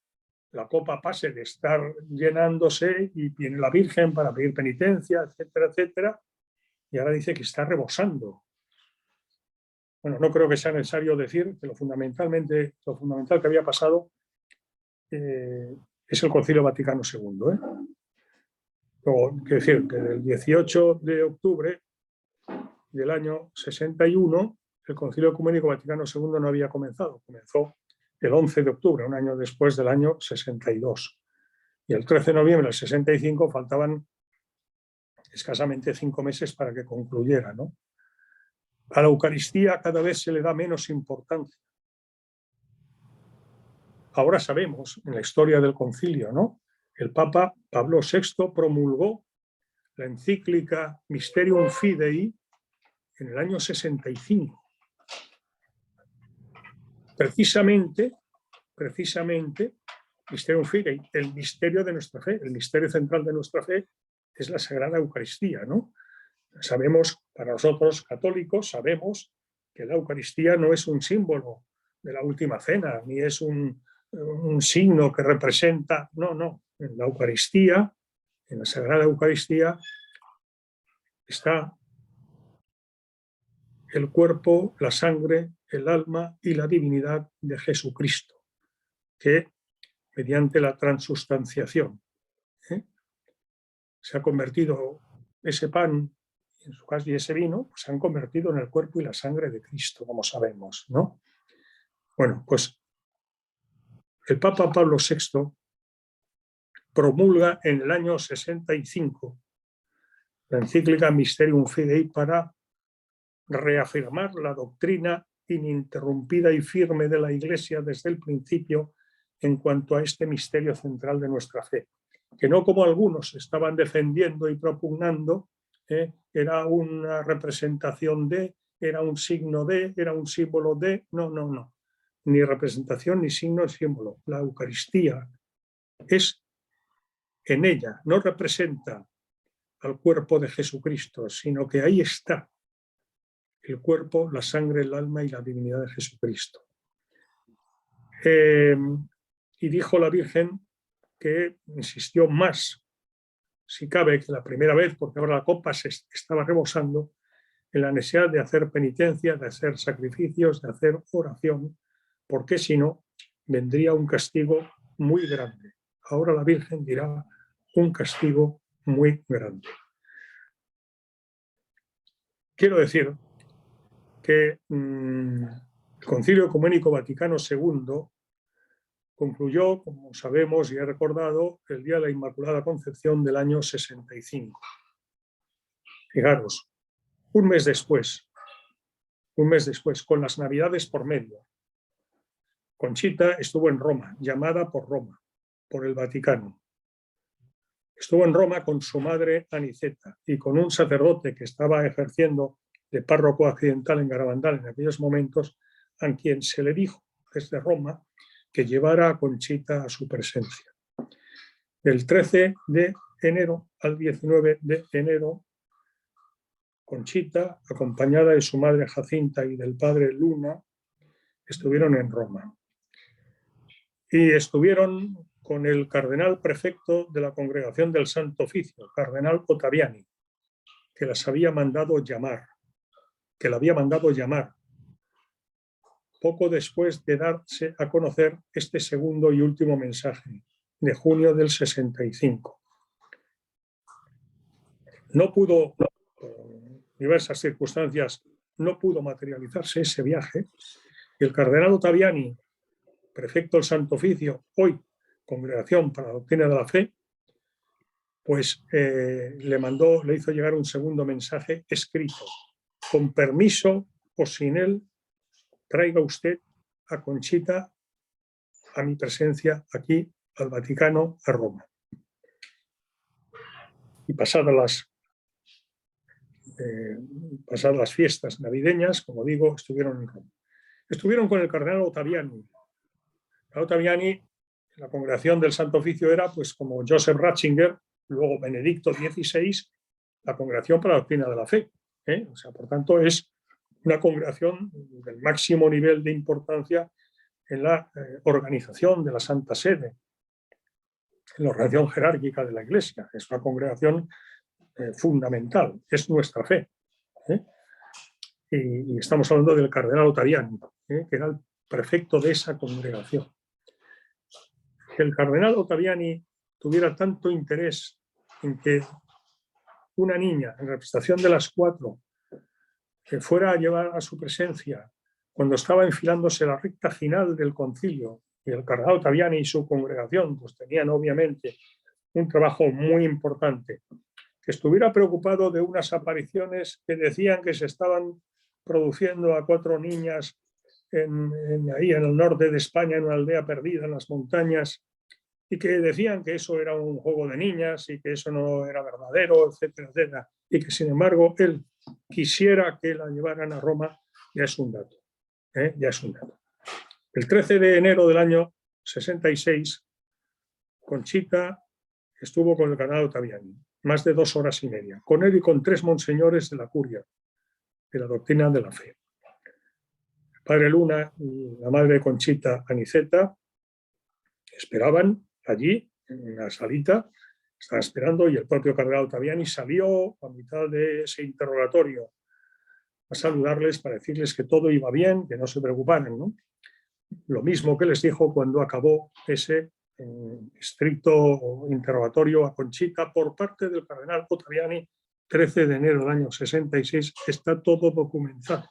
la copa pase de estar llenándose y viene la Virgen para pedir penitencia, etcétera, etcétera, y ahora dice que está rebosando? Bueno, no creo que sea necesario decir que lo fundamental que había pasado es el Concilio Vaticano II. Luego, quiero decir que el 18 de octubre del año 61, el Concilio Ecuménico Vaticano II no había comenzado. Comenzó el 11 de octubre, un año después del año 62. Y el 13 de noviembre del 65 faltaban escasamente 5 meses para que concluyera, ¿no? A la Eucaristía cada vez se le da menos importancia. Ahora sabemos, en la historia del concilio, ¿no?, el Papa Pablo VI promulgó la encíclica Mysterium Fidei en el año 65. Precisamente, Mysterium Fidei, el misterio de nuestra fe, el misterio central de nuestra fe es la Sagrada Eucaristía, ¿no? Sabemos, para nosotros católicos, sabemos que la Eucaristía no es un símbolo de la última cena, ni es un signo que representa, no. En la Eucaristía, en la Sagrada Eucaristía, está el cuerpo, la sangre, el alma y la divinidad de Jesucristo, que mediante la transustanciación se ha convertido ese pan, en su caso, y ese vino, pues se han convertido en el cuerpo y la sangre de Cristo, como sabemos, ¿no? Bueno, pues el Papa Pablo VI promulga en el año 65 la encíclica Mysterium Fidei para reafirmar la doctrina ininterrumpida y firme de la Iglesia desde el principio en cuanto a este misterio central de nuestra fe, que no como algunos estaban defendiendo y propugnando, era una representación de, era un signo de, era un símbolo de, no, ni representación, ni signo, ni símbolo. La Eucaristía es en ella, no representa al cuerpo de Jesucristo, sino que ahí está el cuerpo, la sangre, el alma y la divinidad de Jesucristo. Y dijo la Virgen que insistió más, si cabe, que la primera vez, porque ahora la copa se estaba rebosando, en la necesidad de hacer penitencia, de hacer sacrificios, de hacer oración, porque si no, vendría un castigo muy grande. Ahora la Virgen dirá un castigo muy grande. Quiero decir que el Concilio Ecuménico Vaticano II concluyó, como sabemos y he recordado, el día de la Inmaculada Concepción del año 65. Fijaros, un mes después, con las Navidades por medio, Conchita estuvo en Roma, llamada por Roma, por el Vaticano. Estuvo en Roma con su madre Aniceta y con un sacerdote que estaba ejerciendo de párroco accidental en Garabandal en aquellos momentos, a quien se le dijo desde Roma que llevara a Conchita a su presencia. Del 13 de enero al 19 de enero, Conchita, acompañada de su madre Jacinta y del padre Luna, estuvieron en Roma. Y estuvieron con el cardenal prefecto de la Congregación del Santo Oficio, el cardenal Ottaviani, que las había mandado llamar, poco después de darse a conocer este segundo y último mensaje, de junio del 65. No pudo, por diversas circunstancias, no pudo materializarse ese viaje, y el cardenal Ottaviani, prefecto del Santo Oficio, hoy Congregación para la Doctrina de la Fe, pues le hizo llegar un segundo mensaje escrito: con permiso o sin él, traiga usted a Conchita a mi presencia aquí al Vaticano, a Roma. Y pasadas las fiestas navideñas, como digo, estuvieron en Roma. Estuvieron con el cardenal Ottaviani. Ottaviani, la Congregación del Santo Oficio era, pues, como Joseph Ratzinger, luego Benedicto XVI, la Congregación para la Doctrina de la Fe. O sea, por tanto, es una congregación del máximo nivel de importancia en la organización de la Santa Sede, en la organización jerárquica de la Iglesia. Es una congregación fundamental, es nuestra fe. Y estamos hablando del cardenal Ottaviani, que era el prefecto de esa congregación. Que el cardenal Ottaviani tuviera tanto interés en que una niña, en representación de las 4, que fuera a llevar a su presencia cuando estaba enfilándose la recta final del concilio, y el cardenal Ottaviani y su congregación pues tenían obviamente un trabajo muy importante, que estuviera preocupado de unas apariciones que decían que se estaban produciendo a 4 niñas ahí en el norte de España, en una aldea perdida en las montañas, y que decían que eso era un juego de niñas y que eso no era verdadero, etcétera, etcétera, y que sin embargo él quisiera que la llevaran a Roma, ya es un dato, ya es un dato. El 13 de enero del año 66, Conchita estuvo con el cardenal Ottaviani, más de 2 horas y media, con él y con 3 monseñores de la curia, de la doctrina de la fe. El padre Luna y la madre de Conchita, Aniceta, esperaban allí, en la salita, estaban esperando, y el propio cardenal Ottaviani salió a mitad de ese interrogatorio a saludarles para decirles que todo iba bien, que no se preocuparan, ¿no? Lo mismo que les dijo cuando acabó ese estricto interrogatorio a Conchita por parte del cardenal Ottaviani, 13 de enero del año 66, está todo documentado,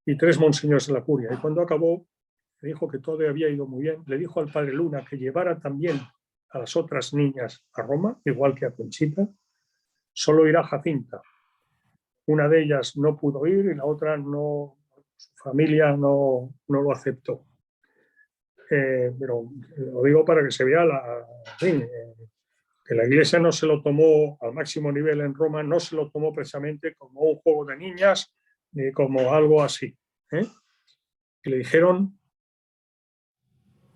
y 3 monseñores de la curia. Y cuando acabó, le dijo que todo había ido muy bien, le dijo al padre Luna que llevara también a las otras niñas a Roma, igual que a Conchita. Solo irá Jacinta. Una de ellas no pudo ir y la otra no, su familia no lo aceptó. Pero lo digo para que se vea que la Iglesia no se lo tomó al máximo nivel en Roma, no se lo tomó precisamente como un juego de niñas ni como algo así. Y le dijeron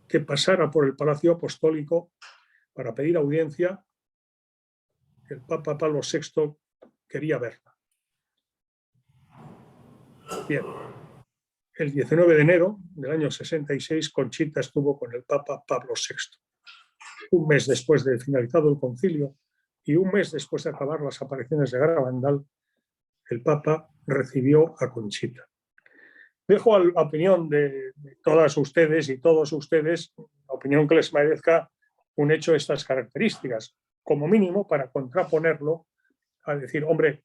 que pasara por el Palacio Apostólico para pedir audiencia, que el Papa Pablo VI quería verla. Bien. El 19 de enero del año 66, Conchita estuvo con el Papa Pablo VI. Un mes después de finalizado el concilio y un mes después de acabar las apariciones de Garabandal, el Papa recibió a Conchita. Dejo a la opinión de todas ustedes y todos ustedes, la opinión que les merezca un hecho de estas características, como mínimo para contraponerlo a decir, hombre,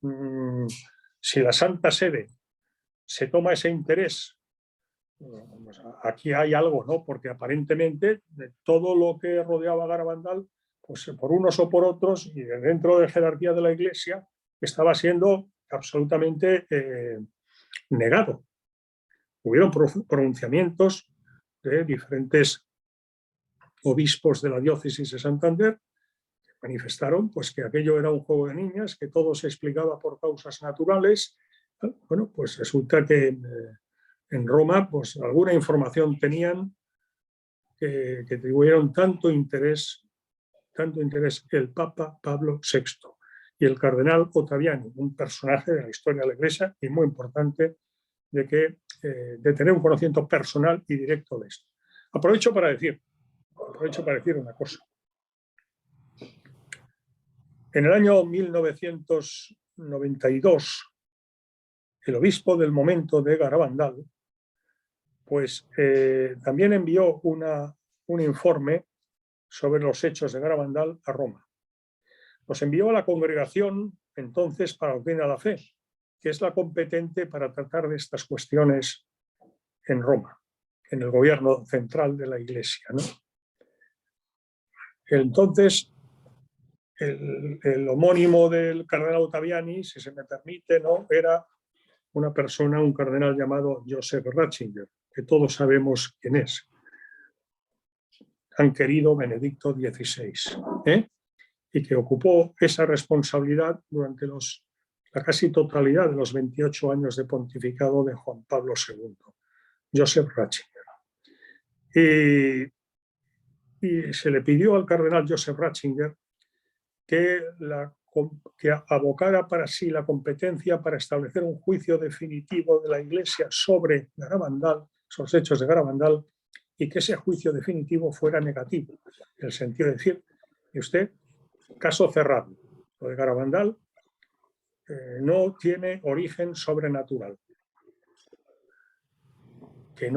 si la Santa Sede se toma ese interés, pues aquí hay algo, ¿no? Porque aparentemente de todo lo que rodeaba a Garabandal, pues por unos o por otros, y dentro de la jerarquía de la Iglesia, estaba siendo absolutamente negado. Hubieron pronunciamientos de diferentes obispos de la diócesis de Santander que manifestaron pues, que aquello era un juego de niñas, que todo se explicaba por causas naturales. Bueno, pues resulta que en Roma pues, alguna información tenían que tuvieron tanto interés el Papa Pablo VI y el cardenal Ottaviani, un personaje de la historia de la Iglesia y muy importante de tener un conocimiento personal y directo de esto. Aprovecho para decir una cosa. En el año 1992, el obispo del momento de Garabandal, pues también envió un informe sobre los hechos de Garabandal a Roma. Los envió a la congregación entonces para la doctrina de la fe, que es la competente para tratar de estas cuestiones en Roma, en el gobierno central de la Iglesia, ¿no? Entonces, el homónimo del cardenal Ottaviani, si se me permite, ¿no? Era una persona, un cardenal llamado Joseph Ratzinger, que todos sabemos quién es. Tan querido Benedicto XVI, y que ocupó esa responsabilidad durante la casi totalidad de los 28 años de pontificado de Juan Pablo II, Joseph Ratzinger. Y se le pidió al cardenal Joseph Ratzinger que abocara para sí la competencia para establecer un juicio definitivo de la Iglesia sobre Garabandal, sobre los hechos de Garabandal, y que ese juicio definitivo fuera negativo, en el sentido de decir, que usted, caso cerrado, lo de Garabandal no tiene origen sobrenatural, que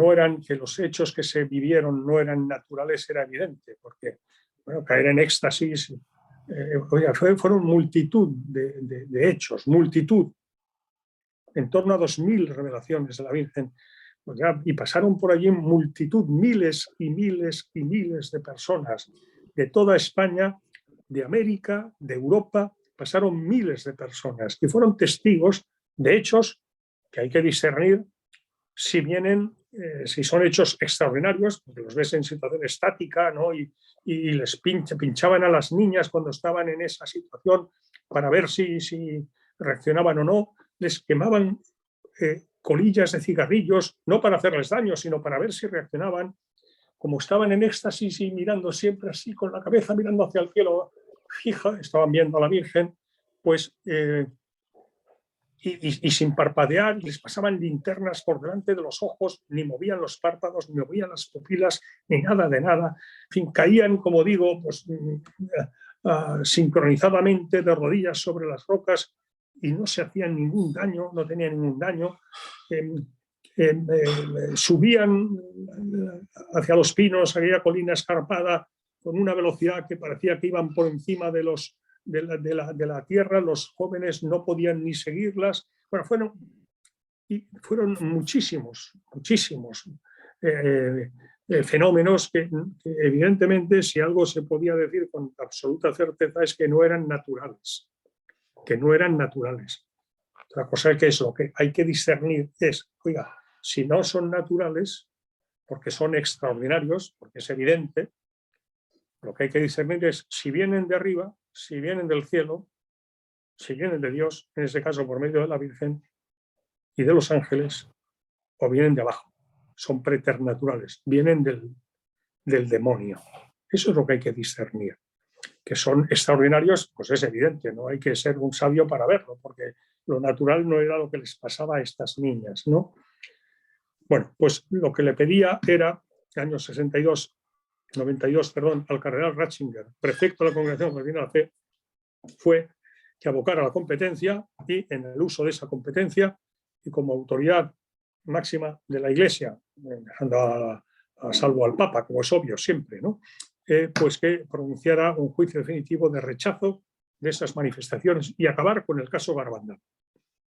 los hechos que se vivieron no eran naturales, era evidente, porque bueno, caer en éxtasis, fueron multitud de hechos, multitud, en torno a 2000 revelaciones de la Virgen, pues y pasaron por allí multitud, miles y miles y miles de personas de toda España, de América, de Europa, pasaron miles de personas y fueron testigos de hechos que hay que discernir si vienen si son hechos extraordinarios, porque los ves en situación estática, ¿no? y les pinchaban a las niñas cuando estaban en esa situación para ver si reaccionaban o no, les quemaban colillas de cigarrillos, no para hacerles daño, sino para ver si reaccionaban. Como estaban en éxtasis y mirando siempre así con la cabeza, mirando hacia el cielo fija, estaban viendo a la Virgen, pues y sin parpadear, les pasaban linternas por delante de los ojos, ni movían los párpados, ni movían las pupilas, ni nada de nada. En fin, caían, como digo, pues, sincronizadamente de rodillas sobre las rocas y no se hacían ningún daño, no tenían ningún daño. Subían hacia los pinos, aquella colina escarpada, con una velocidad que parecía que iban por encima de la tierra. Los jóvenes no podían ni seguirlas. Bueno, fueron muchísimos fenómenos que evidentemente, si algo se podía decir con absoluta certeza, es que no eran naturales. Otra cosa que es lo que hay que discernir es, oiga, si no son naturales, porque son extraordinarios, porque es evidente, lo que hay que discernir es si vienen de arriba, si vienen del cielo, si vienen de Dios, en ese caso por medio de la Virgen y de los ángeles, o vienen de abajo. Son preternaturales, vienen del demonio. Eso es lo que hay que discernir. Que son extraordinarios, pues es evidente, no hay que ser un sabio para verlo, porque lo natural no era lo que les pasaba a estas niñas, ¿no? Bueno, pues lo que le pedía era, en el año 92, al cardenal Ratzinger, prefecto de la Congregación Femenina de la Fe, fue que abocara la competencia y en el uso de esa competencia y como autoridad máxima de la Iglesia, dejando a salvo al Papa, como es obvio siempre, ¿no? Pues que pronunciara un juicio definitivo de rechazo de esas manifestaciones y acabar con el caso Garabandal.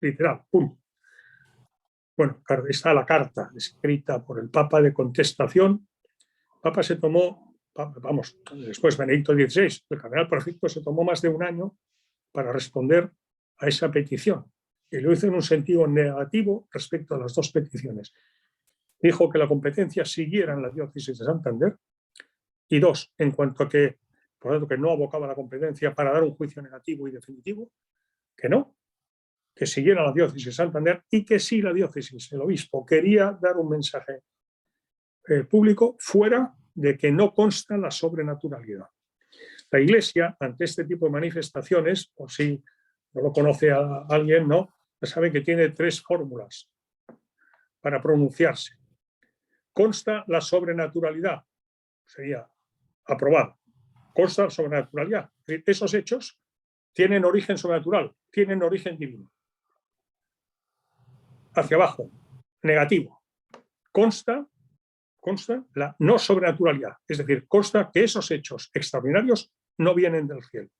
Literal, punto. Bueno, está la carta escrita por el Papa de contestación. El Papa se tomó, después Benedicto XVI, el cardenal prefecto, se tomó más de un año para responder a esa petición. Y lo hizo en un sentido negativo respecto a las dos peticiones. Dijo que la competencia siguiera en la diócesis de Santander y dos, en cuanto a que, por lo tanto, que no abocaba la competencia para dar un juicio negativo y definitivo, que no, que siguiera la diócesis de Santander y que si la diócesis, el obispo, quería dar un mensaje público fuera de que no consta la sobrenaturalidad. La Iglesia, ante este tipo de manifestaciones, por si no lo conoce a alguien, ¿no? Ya sabe que tiene tres fórmulas para pronunciarse. Consta la sobrenaturalidad, sería aprobado. Consta la sobrenaturalidad. Esos hechos tienen origen sobrenatural, tienen origen divino. Hacia abajo, negativo. Consta la no sobrenaturalidad, es decir, consta que esos hechos extraordinarios no vienen del cielo.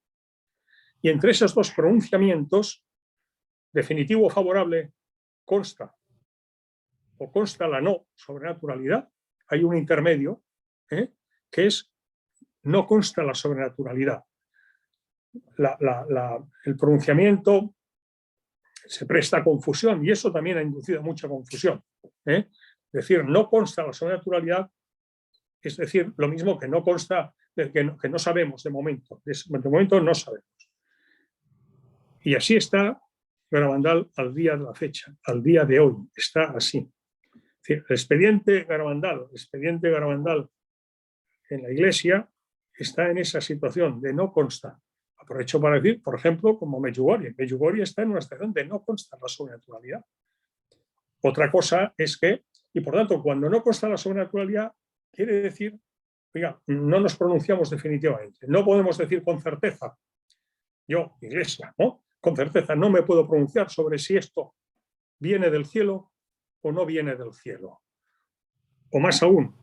Y entre esos dos pronunciamientos, definitivo o favorable, consta la no sobrenaturalidad, hay un intermedio, que es no consta la sobrenaturalidad. El pronunciamiento se presta a confusión y eso también ha inducido mucha confusión. Es decir, no consta la sobrenaturalidad, es decir, lo mismo que no consta, que no sabemos de momento. De momento no sabemos. Y así está Garabandal al día de la fecha, al día de hoy, está así. Es decir, el expediente Garabandal en la Iglesia está en esa situación de no consta. Aprovecho para decir, por ejemplo, como Medjugorje. Medjugorje está en una situación de no consta la sobrenaturalidad. Otra cosa es que, y por tanto, cuando no consta la sobrenaturalidad, quiere decir, oiga, no nos pronunciamos definitivamente. No podemos decir con certeza, yo, Iglesia, ¿no? Con certeza no me puedo pronunciar sobre si esto viene del cielo o no viene del cielo. O más aún,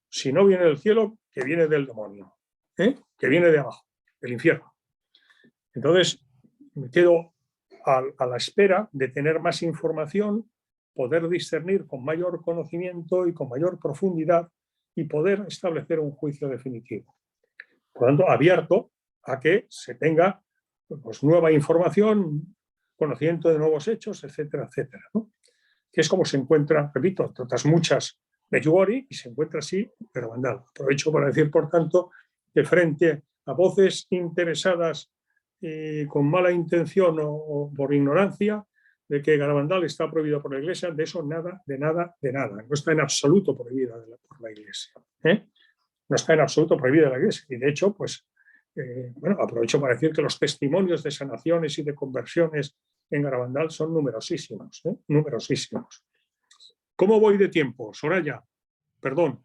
si no viene del cielo, que viene del demonio, que viene de abajo, del infierno. Entonces, me quedo a la espera de tener más información, poder discernir con mayor conocimiento y con mayor profundidad y poder establecer un juicio definitivo. Por lo tanto, abierto a que se tenga pues, nueva información, conocimiento de nuevos hechos, etcétera, etcétera, ¿no? Que es como se encuentra, repito, entre otras muchas Medjugorje y se encuentra así Garabandal. Aprovecho para decir, por tanto, que frente a voces interesadas con mala intención o por ignorancia de que Garabandal está prohibido por la Iglesia, de eso nada, de nada, de nada. No está en absoluto prohibida por la Iglesia. No está en absoluto prohibida la Iglesia. Y de hecho, pues, bueno, aprovecho para decir que los testimonios de sanaciones y de conversiones en Garabandal son numerosísimos, numerosísimos. ¿Cómo voy de tiempo? Soraya, perdón.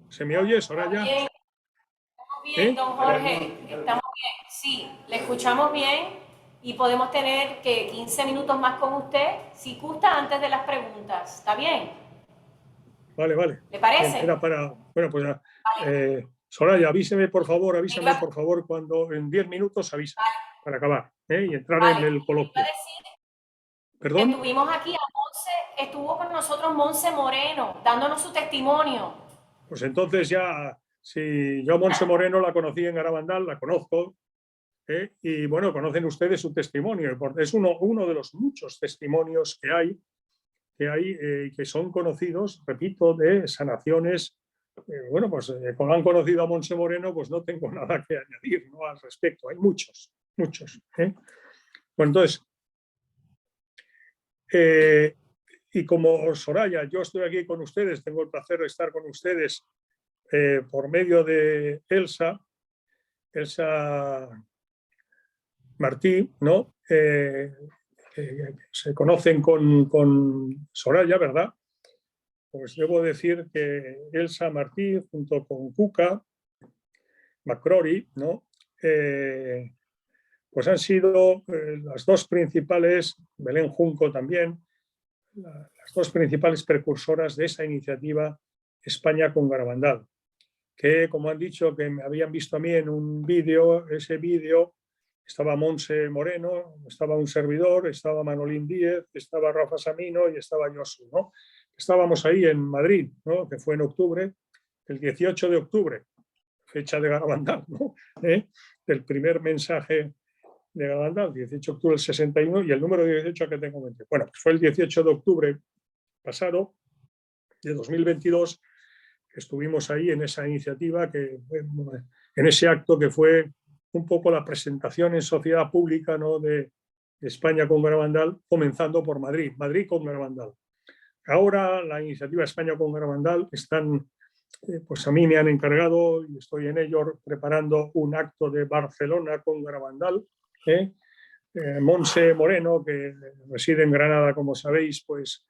¿Se me oye, Soraya? Bien. Estamos bien, don Jorge, estamos bien. Sí, le escuchamos bien y podemos tener que 15 minutos más con usted, si gusta, antes de las preguntas. ¿Está bien? Vale, vale. ¿Le parece? Bien, era para, bueno, pues Vale. Soraya, avíseme por favor cuando en 10 minutos avisa para acabar y entrar en el coloquio. ¿Perdón? Estuvimos aquí a Monse, estuvo con nosotros Monse Moreno, dándonos su testimonio. Pues entonces ya, si yo a Monse Moreno la conocí en Garabandal, la conozco, y bueno, conocen ustedes su testimonio. Es uno de los muchos testimonios que hay que son conocidos, repito, de sanaciones. Bueno, pues como han conocido a Monse Moreno, pues no tengo nada que añadir, ¿no?, al respecto. Hay muchos, muchos. Bueno, entonces, y como Soraya, yo estoy aquí con ustedes, tengo el placer de estar con ustedes por medio de Elsa Martí, ¿no? Se conocen con Soraya, ¿verdad? Pues debo decir que Elsa Martí, junto con Cuca McCrory, ¿no? Pues han sido las dos principales, Belén Junco también, las dos principales precursoras de esa iniciativa España con Garabandal, que, como han dicho, que me habían visto a mí en un vídeo. Ese vídeo estaba Monse Moreno, estaba un servidor, estaba Manolín Díez, estaba Rafa Samino y estaba Josu, ¿no? Estábamos ahí en Madrid, ¿no?, que fue en octubre, el 18 de octubre, fecha de Garabandal, ¿no? El primer mensaje de Garabandal, 18 de octubre del 61, y el número 18 que tengo en mente. Bueno, pues fue el 18 de octubre pasado, de 2022, que estuvimos ahí en esa iniciativa, en ese acto que fue un poco la presentación en sociedad pública, ¿no?, de España con Garabandal, comenzando por Madrid, Madrid con Garabandal. Ahora la iniciativa España con Garabandal están, pues a mí me han encargado y estoy en ello preparando un acto de Barcelona con Garabandal. Monse Moreno, que reside en Granada, como sabéis, pues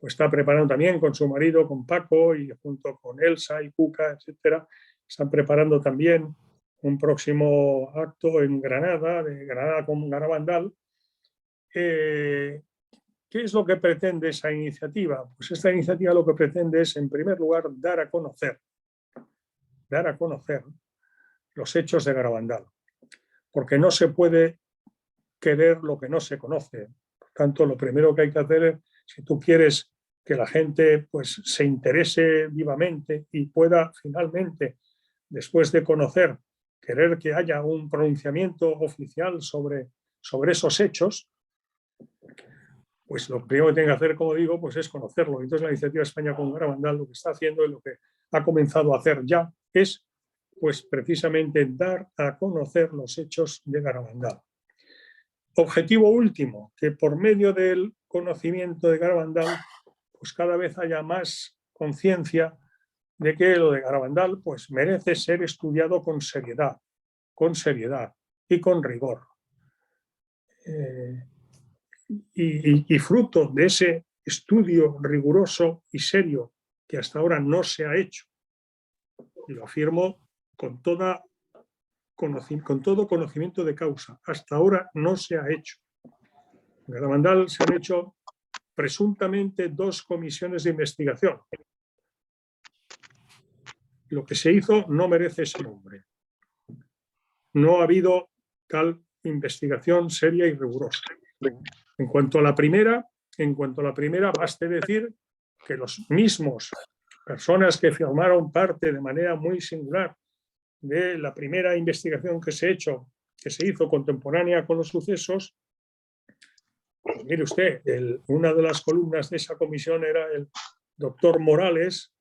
está preparando también con su marido, con Paco, y junto con Elsa y Cuca, etcétera, están preparando también un próximo acto en Granada, de Granada con Garabandal. ¿Qué es lo que pretende esa iniciativa? Pues esta iniciativa lo que pretende es, en primer lugar, dar a conocer los hechos de Garabandal, porque no se puede querer lo que no se conoce. Por tanto, lo primero que hay que hacer es, si tú quieres que la gente pues se interese vivamente y pueda finalmente, después de conocer, querer que haya un pronunciamiento oficial sobre esos hechos, pues lo primero que tiene que hacer, como digo, pues es conocerlo. Entonces la iniciativa España con Garabandal lo que está haciendo, y lo que ha comenzado a hacer ya, es pues precisamente dar a conocer los hechos de Garabandal. Objetivo último, que por medio del conocimiento de Garabandal pues cada vez haya más conciencia de que lo de Garabandal pues merece ser estudiado con seriedad y con rigor. Y fruto de ese estudio riguroso y serio que hasta ahora no se ha hecho, y lo afirmo con todo conocimiento de causa, hasta ahora no se ha hecho. En Garabandal se han hecho presuntamente 2 comisiones de investigación. Lo que se hizo no merece ese nombre. No ha habido tal investigación seria y rigurosa. En cuanto a la primera, baste decir que los mismos personas que formaron parte de manera muy singular de la primera investigación que se hizo contemporánea con los sucesos, los mire usted, una de las columnas de esa comisión era el doctor Morales,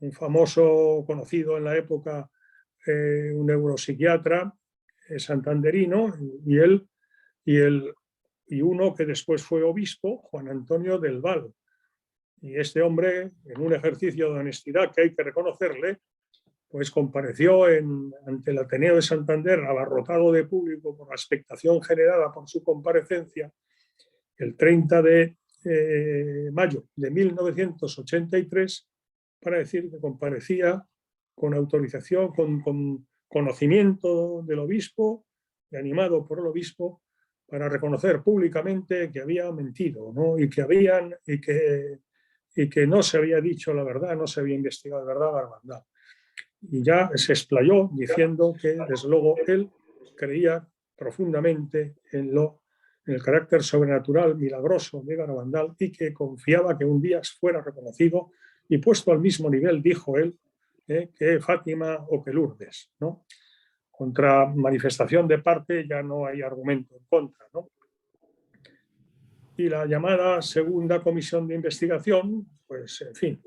un famoso conocido en la época, un neuropsiquiatra santanderino, y uno que después fue obispo, Juan Antonio del Val. Y este hombre, en un ejercicio de honestidad que hay que reconocerle, pues compareció ante el Ateneo de Santander, abarrotado de público por la expectación generada por su comparecencia, el 30 de mayo de 1983, para decir que comparecía con autorización, con conocimiento del obispo y animado por el obispo, para reconocer públicamente que había mentido, ¿no? y que no se había dicho la verdad, no se había investigado de verdad Garabandal. Y ya se explayó diciendo que, desde luego, él creía profundamente en el carácter sobrenatural, milagroso de Garabandal, y que confiaba que un día fuera reconocido y puesto al mismo nivel, dijo él, que Fátima o que Lourdes, ¿no? Contra manifestación de parte ya no hay argumento en contra, ¿no? Y la llamada segunda comisión de investigación, pues, en fin,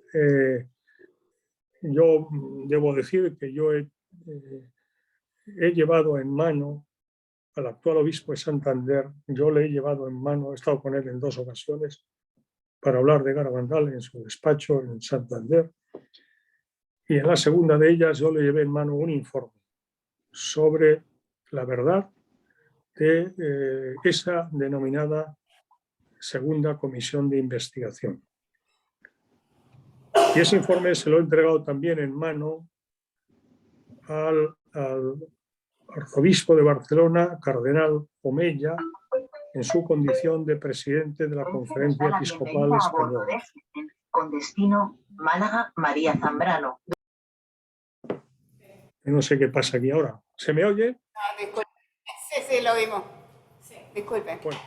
yo debo decir que yo he llevado en mano al actual obispo de Santander, yo le he llevado en mano, he estado con él en 2 ocasiones para hablar de Garabandal en su despacho en Santander, y en la segunda de ellas yo le llevé en mano un informe sobre la verdad de esa denominada segunda comisión de investigación. Y ese informe se lo he entregado también en mano al arzobispo de Barcelona, cardenal Omella, en su condición de presidente de la Conferencia Episcopal Española. Con destino Málaga, María Zambrano. No sé qué pasa aquí ahora. ¿Se me oye? No, disculpe. Sí, lo vimos. Sí. Disculpe. Bueno.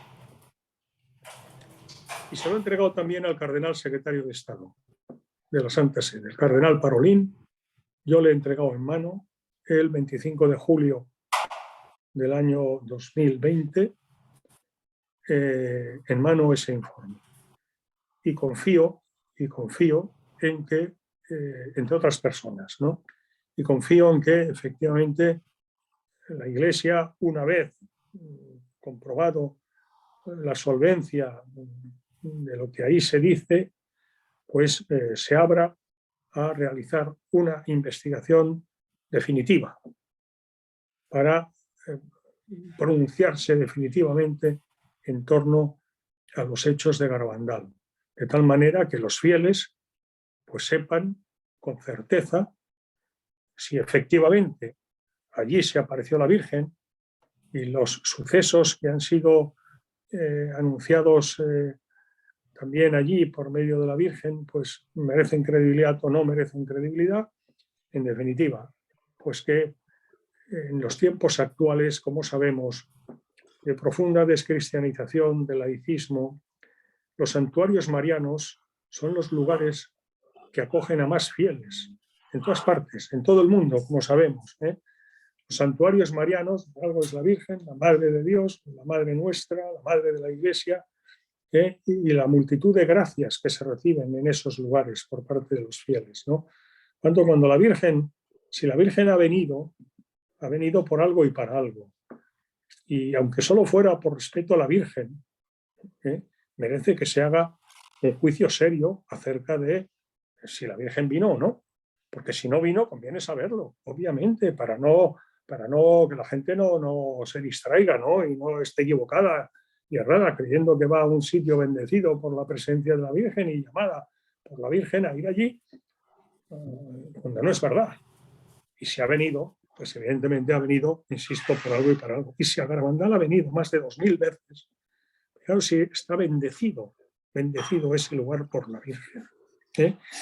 Y se lo he entregado también al cardenal secretario de Estado de la Santa Sede, el cardenal Parolín. Yo le he entregado en mano el 25 de julio del año 2020 en mano ese informe. Y confío en que, entre otras personas, ¿no? Y confío en que efectivamente la Iglesia, una vez comprobado la solvencia de lo que ahí se dice, pues se abra a realizar una investigación definitiva para pronunciarse definitivamente en torno a los hechos de Garabandal, de tal manera que los fieles pues sepan con certeza si efectivamente allí se apareció la Virgen y los sucesos que han sido anunciados también allí por medio de la Virgen, pues merecen credibilidad o no merecen credibilidad. En definitiva, pues que en los tiempos actuales, como sabemos, de profunda descristianización, del laicismo, los santuarios marianos son los lugares que acogen a más fieles, en todas partes, en todo el mundo, como sabemos. Los santuarios marianos, algo es la Virgen, la Madre de Dios, la Madre nuestra, la Madre de la Iglesia, y la multitud de gracias que se reciben en esos lugares por parte de los fieles, ¿no? Cuando la Virgen, si la Virgen ha venido por algo y para algo. Y aunque solo fuera por respeto a la Virgen, merece que se haga un juicio serio acerca de si la Virgen vino o no. Porque si no vino, conviene saberlo, obviamente, para no que la gente no se distraiga, ¿no? Y no esté equivocada y errada, creyendo que va a un sitio bendecido por la presencia de la Virgen y llamada por la Virgen a ir allí, cuando no es verdad. Y si ha venido, pues evidentemente ha venido, insisto, por algo y para algo. Y si a Garabandal ha venido más de 2000 veces, claro, si está bendecido ese lugar por la Virgen.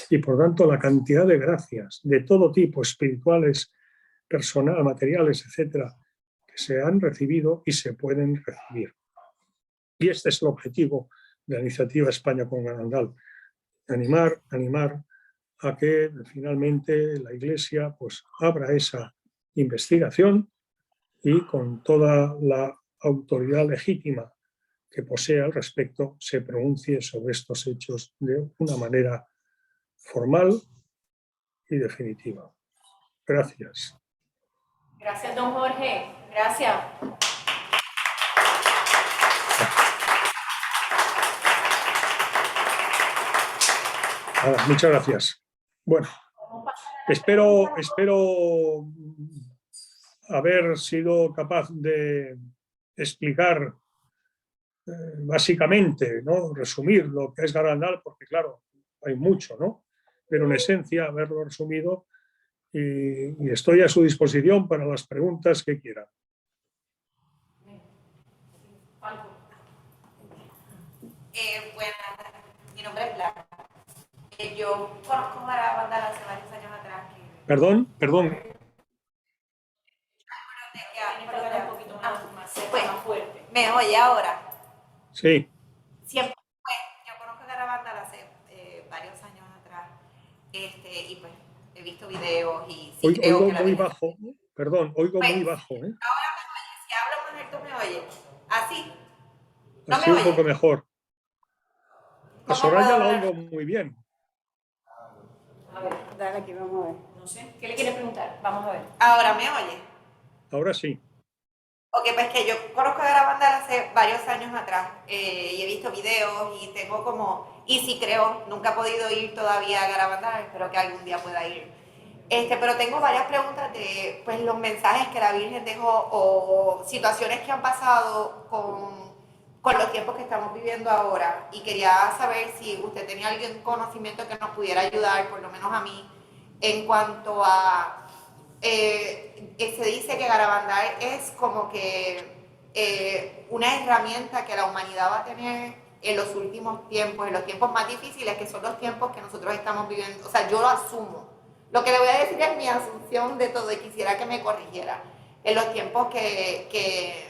Y por tanto la cantidad de gracias de todo tipo, espirituales, personales, materiales, etcétera, que se han recibido y se pueden recibir. Y este es el objetivo de la iniciativa España con Garabandal, animar a que finalmente la Iglesia pues abra esa investigación y con toda la autoridad legítima que posea al respecto se pronuncie sobre estos hechos de una manera formal y definitiva. Gracias. Gracias, don Jorge. Gracias. Muchas gracias. Bueno, espero haber sido capaz de explicar básicamente, ¿no? Resumir lo que es Garabandal, porque claro, hay mucho, ¿no? Pero en esencia haberlo resumido y estoy a su disposición para las preguntas que quieran. Bueno, mi nombre es Blanca. Yo conozco a Garabandal hace varios años atrás. Perdón. Pues, ¿me oye ahora? Sí. Siempre, pues, yo conozco a Garabandal hace varios años atrás, y pues he visto videos y sí creo Oigo que muy bajo, perdón, oigo muy bajo. Ahora me oye, si hablo más alto me oye. ¿Así? ¿No Así me un oye? poco mejor. A ¿Cómo Soraya puedo la hablar? oigo muy bien. A ver, Dale aquí, vamos a ver. no sé. ¿Qué le quiere preguntar? Vamos a ver. ¿Ahora me oye? Ahora sí. Ok, pues que yo conozco a Garabandal hace varios años atrás y he visto videos y tengo como, y sí creo, nunca he podido ir todavía a Garabandal, espero que algún día pueda ir. Pero tengo varias preguntas de pues, los mensajes que la Virgen dejó o situaciones que han pasado con los tiempos que estamos viviendo ahora y quería saber si usted tenía algún conocimiento que nos pudiera ayudar, por lo menos a mí, en cuanto a se dice que Garabandal es como que una herramienta que la humanidad va a tener en los últimos tiempos, en los tiempos más difíciles, que son los tiempos que nosotros estamos viviendo. O sea, yo lo asumo. Lo que le voy a decir es mi asunción de todo y quisiera que me corrigiera. En los tiempos que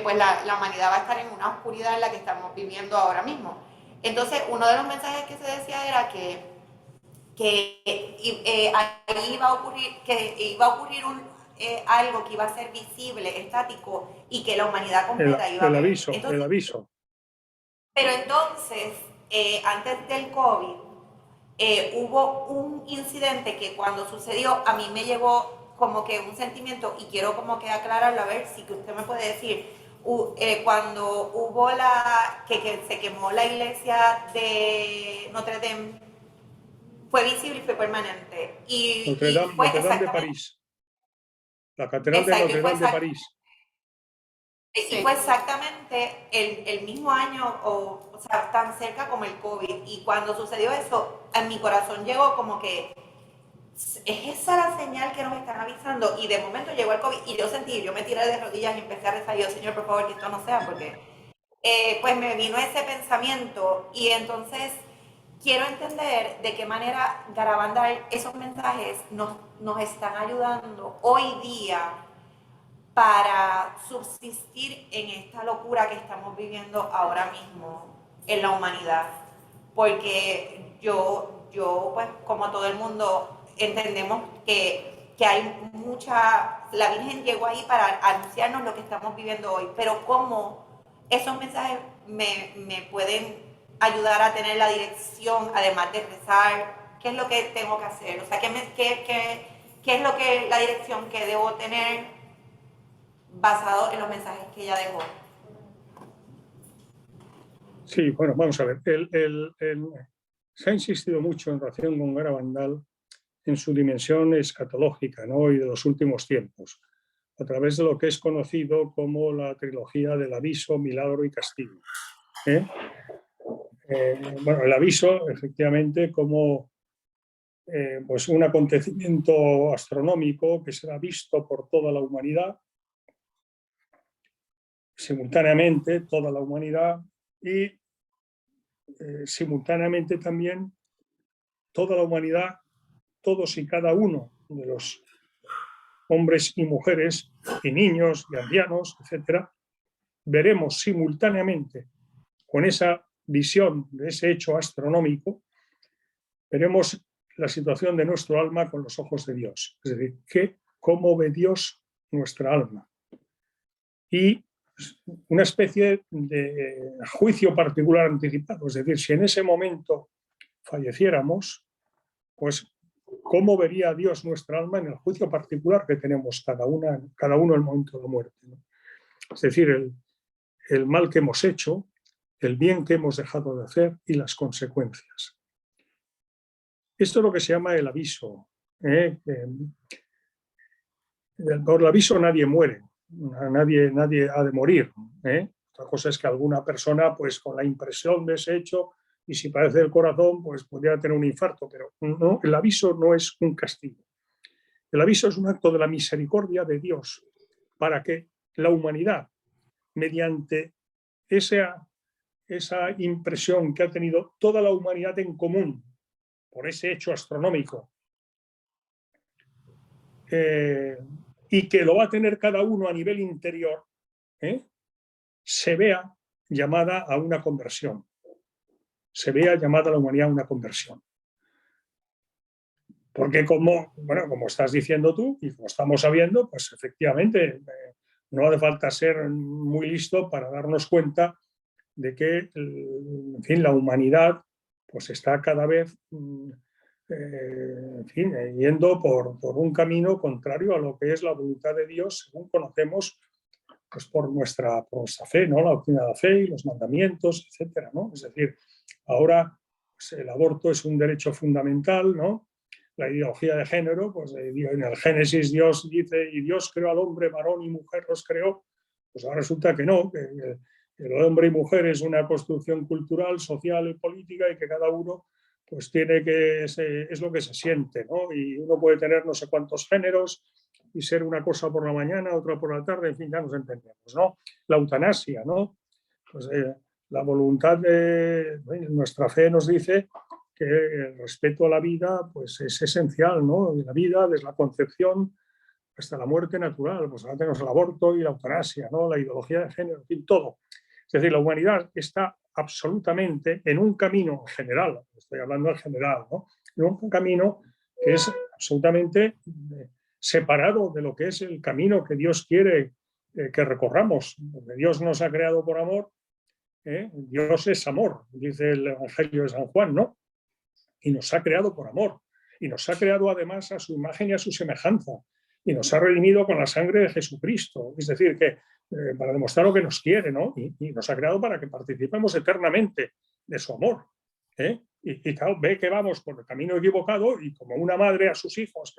pues la humanidad va a estar en una oscuridad en la que estamos viviendo ahora mismo. Entonces, uno de los mensajes que se decía era que ahí iba a ocurrir algo que iba a ser visible, estático, y que la humanidad completa iba a ver. El aviso. Pero entonces, antes del COVID, hubo un incidente que cuando sucedió a mí me llevó como que un sentimiento, y quiero como que aclararlo, a ver si que usted me puede decir. Cuando hubo que se quemó la iglesia de Notre Dame, fue visible y fue permanente. Notre Dame de París. La Catedral de Notre Dame de París. Y fue exactamente el mismo año, o sea, tan cerca como el COVID. Y cuando sucedió eso, a mi corazón llegó como que es esa la señal que nos están avisando. Y de momento llegó el COVID y yo me tiré de rodillas y empecé a rezar. Y yo, Señor, por favor, que esto no sea, porque pues me vino ese pensamiento. Y entonces quiero entender de qué manera Garabandal, esos mensajes nos están ayudando hoy día para subsistir en esta locura que estamos viviendo ahora mismo en la humanidad. Porque yo pues como todo el mundo, entendemos que hay la Virgen llegó ahí para anunciarnos lo que estamos viviendo hoy, pero cómo esos mensajes me pueden ayudar a tener la dirección, además de rezar, qué es lo que tengo que hacer, o sea, qué es lo que la dirección que debo tener basado en los mensajes que ella dejó. Sí, bueno, vamos a ver. Se ha insistido mucho en relación con Garabandal en su dimensión escatológica, ¿no? Y de los últimos tiempos, a través de lo que es conocido como la trilogía del aviso, milagro y castigo. Bueno, el aviso, efectivamente, como pues un acontecimiento astronómico que será visto por toda la humanidad, simultáneamente toda la humanidad, y simultáneamente también toda la humanidad, todos y cada uno de los hombres y mujeres y niños y ancianos, etcétera, veremos simultáneamente con esa visión de ese hecho astronómico, veremos la situación de nuestro alma con los ojos de Dios. Es decir, cómo ve Dios nuestra alma. Y una especie de juicio particular anticipado. Es decir, si en ese momento falleciéramos, pues ¿cómo vería Dios nuestra alma en el juicio particular que tenemos cada uno en el momento de la muerte, ¿no? Es decir, el mal que hemos hecho, el bien que hemos dejado de hacer y las consecuencias. Esto es lo que se llama el aviso. Por el aviso nadie muere, nadie ha de morir. Otra cosa es que alguna persona, pues con la impresión de ese hecho, y si padece el corazón, pues podría tener un infarto, pero no, el aviso no es un castigo. El aviso es un acto de la misericordia de Dios para que la humanidad, mediante esa impresión que ha tenido toda la humanidad en común por ese hecho astronómico, y que lo va a tener cada uno a nivel interior, se vea llamada a una conversión. Se vea llamada a la humanidad a una conversión. Porque como estás diciendo tú y como estamos sabiendo, pues efectivamente no hace falta ser muy listo para darnos cuenta de que, en fin, la humanidad pues está cada vez yendo por un camino contrario a lo que es la voluntad de Dios, según conocemos pues por nuestra fe, ¿no? La doctrina de la fe y los mandamientos, etcétera, ¿no? Es decir, ahora pues, el aborto es un derecho fundamental, ¿no? La ideología de género, pues en el Génesis Dios dice, y Dios creó al hombre, varón y mujer los creó, pues ahora resulta que no, que el hombre y mujer es una construcción cultural, social y política y que cada uno pues tiene que, es lo que se siente, ¿no? Y uno puede tener no sé cuántos géneros y ser una cosa por la mañana, otra por la tarde, en fin, ya nos entendemos, ¿no? La eutanasia, ¿no? Pues la voluntad de nuestra fe nos dice que el respeto a la vida pues es esencial, ¿no? Y la vida desde la concepción hasta la muerte natural, pues ahora tenemos el aborto y la eutanasia, ¿no? La ideología de género, en fin, todo. Es decir, la humanidad está absolutamente en un camino general, estoy hablando en general, ¿no? En un camino que es absolutamente separado de lo que es el camino que Dios quiere que recorramos. Porque Dios nos ha creado por amor, Dios es amor, dice el Evangelio de San Juan, ¿no? Y nos ha creado por amor. Y nos ha creado además a su imagen y a su semejanza. Y nos ha redimido con la sangre de Jesucristo. Es decir, que para demostrar lo que nos quiere, ¿no? Y nos ha creado para que participemos eternamente de su amor. Y claro, ve que vamos por el camino equivocado y como una madre a sus hijos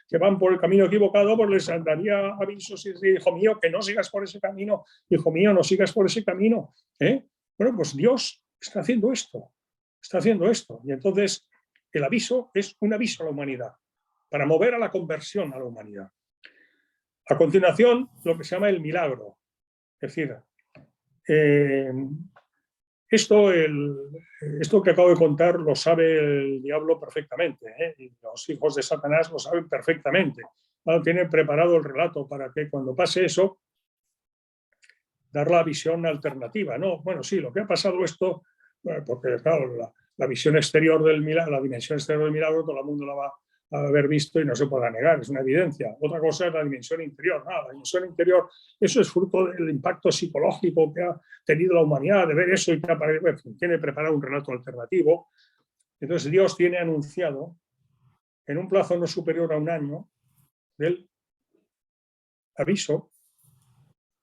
que van por el camino equivocado, pues les daría avisos y diría, hijo mío, que no sigas por ese camino, hijo mío, no sigas por ese camino. Bueno, pues Dios está haciendo esto. Está haciendo esto. Y entonces el aviso es un aviso a la humanidad para mover a la conversión a la humanidad. A continuación, lo que se llama el milagro. Es decir, esto que acabo de contar lo sabe el diablo perfectamente, y los hijos de Satanás lo saben perfectamente. Tienen preparado el relato para que cuando pase eso, dar la visión alternativa. No, bueno, sí, lo que ha pasado esto, porque claro, la visión exterior del milagro, la dimensión exterior del milagro, todo el mundo la va a haber visto y no se podrá negar, es una evidencia. Otra cosa es la dimensión interior. La dimensión interior, eso es fruto del impacto psicológico que ha tenido la humanidad de ver eso y que tiene preparado un relato alternativo. Entonces Dios tiene anunciado en un plazo no superior a un año del aviso,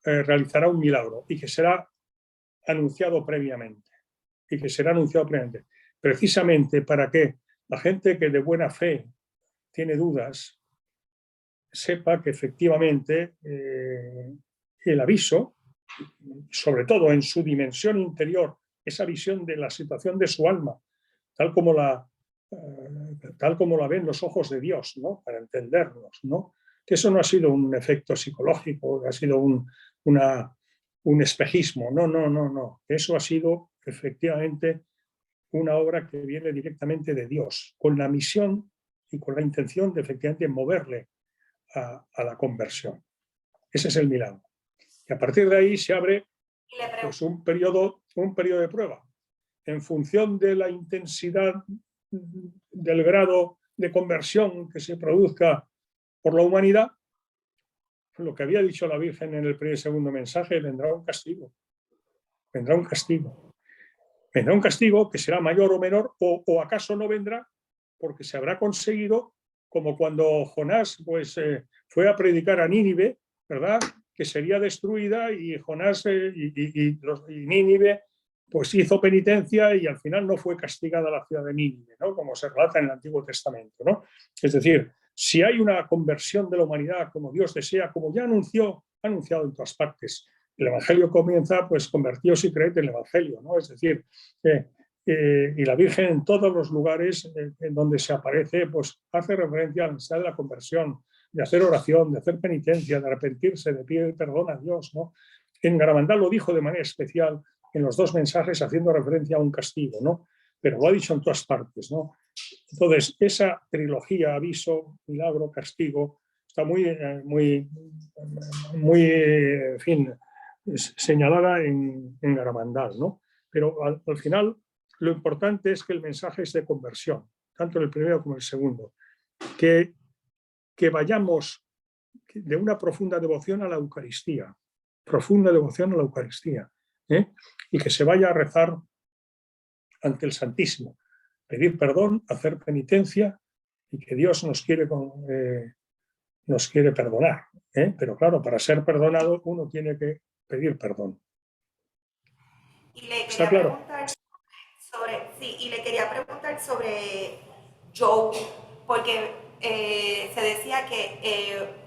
realizará un milagro y que será anunciado previamente. Precisamente para que la gente que de buena fe tiene dudas, sepa que efectivamente el aviso, sobre todo en su dimensión interior, esa visión de la situación de su alma, tal como la ven los ojos de Dios, ¿no? Para entendernos, ¿no? Que eso no ha sido un efecto psicológico, ha sido un espejismo, no. Eso ha sido efectivamente una obra que viene directamente de Dios, con la misión y con la intención de efectivamente moverle a la conversión. Ese es el milagro. Y a partir de ahí se abre pues, un periodo de prueba. En función de la intensidad del grado de conversión que se produzca por la humanidad, lo que había dicho la Virgen en el primer y segundo mensaje, vendrá un castigo. Vendrá un castigo. Vendrá un castigo que será mayor o menor, o acaso no vendrá porque se habrá conseguido, como cuando Jonás pues, fue a predicar a Nínive, ¿verdad?, que sería destruida, y Jonás y Nínive pues hizo penitencia y al final no fue castigada la ciudad de Nínive, ¿no?, como se relata en el Antiguo Testamento, ¿no? Es decir, si hay una conversión de la humanidad como Dios desea, como ya ha anunciado en todas partes. El Evangelio comienza, pues, convertíos y creed en el Evangelio, ¿no? Es decir, y la Virgen en todos los lugares en donde se aparece, pues hace referencia a la necesidad de la conversión, de hacer oración, de hacer penitencia, de arrepentirse, de pedir perdón a Dios, ¿no? En Garabandal lo dijo de manera especial en los dos mensajes, haciendo referencia a un castigo, ¿no? Pero lo ha dicho en todas partes, ¿no? Entonces, esa trilogía, aviso, milagro, castigo, está muy, en fin, señalada en Garabandal, ¿no? Pero al final lo importante es que el mensaje es de conversión, tanto en el primero como en el segundo, que vayamos de una profunda devoción a la Eucaristía, y que se vaya a rezar ante el Santísimo, pedir perdón, hacer penitencia, y que Dios nos quiere perdonar, pero claro, para ser perdonado uno tiene que pedir perdón. Y le ¿Está quería claro? preguntar sobre Joe, porque se decía que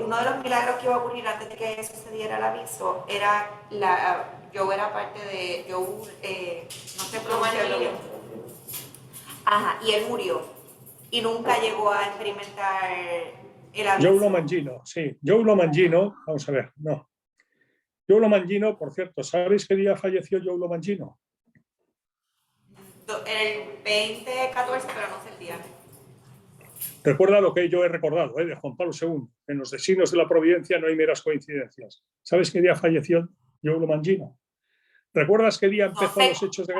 uno de los milagros que iba a ocurrir antes de que sucediera el aviso era Joe era parte de Joe, no sé pronunciarlo bien. Ajá, y él murió y nunca llegó a experimentar el aviso. Joe Lomangino, sí. Joe Lomangino, vamos a ver, no. Joe Lomangino, por cierto, ¿sabéis qué día falleció Joe Lomangino? El 2014, pero no sé el día. Recuerda lo que yo he recordado, de Juan Pablo II. En los designios de la providencia no hay meras coincidencias. ¿Sabes qué día falleció Joe Lomangino? ¿Recuerdas qué día empezó los hechos de...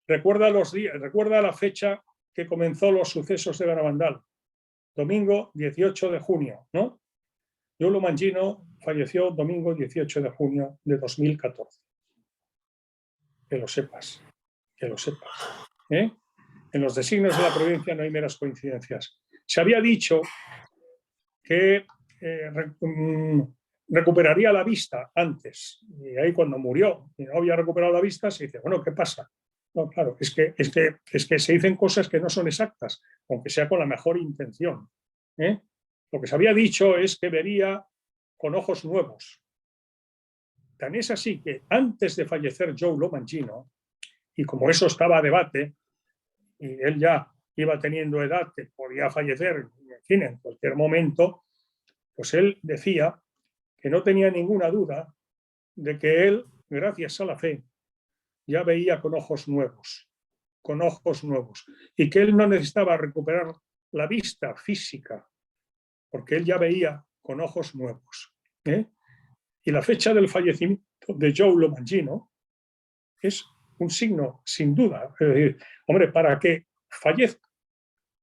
Recuerda la fecha que comenzó los sucesos de Garabandal. Domingo 18 de junio, ¿no? Joe Lomangino falleció domingo 18 de junio de 2014. Que lo sepas, ¿eh? En los designios de la providencia no hay meras coincidencias. Se había dicho que recuperaría la vista antes, y ahí cuando murió y no había recuperado la vista, se dice, bueno, ¿qué pasa? No, claro, es que se dicen cosas que no son exactas, aunque sea con la mejor intención. Lo que se había dicho es que vería con ojos nuevos. Tan es así que antes de fallecer Joe Lomangino, y como eso estaba a debate, y él ya iba teniendo edad que podía fallecer, en fin, en cualquier momento, pues él decía que no tenía ninguna duda de que él, gracias a la fe, ya veía con ojos nuevos, y que él no necesitaba recuperar la vista física, porque él ya veía con ojos nuevos. Y la fecha del fallecimiento de Joe Lomangino es un signo, sin duda. Es decir, hombre, para que fallezca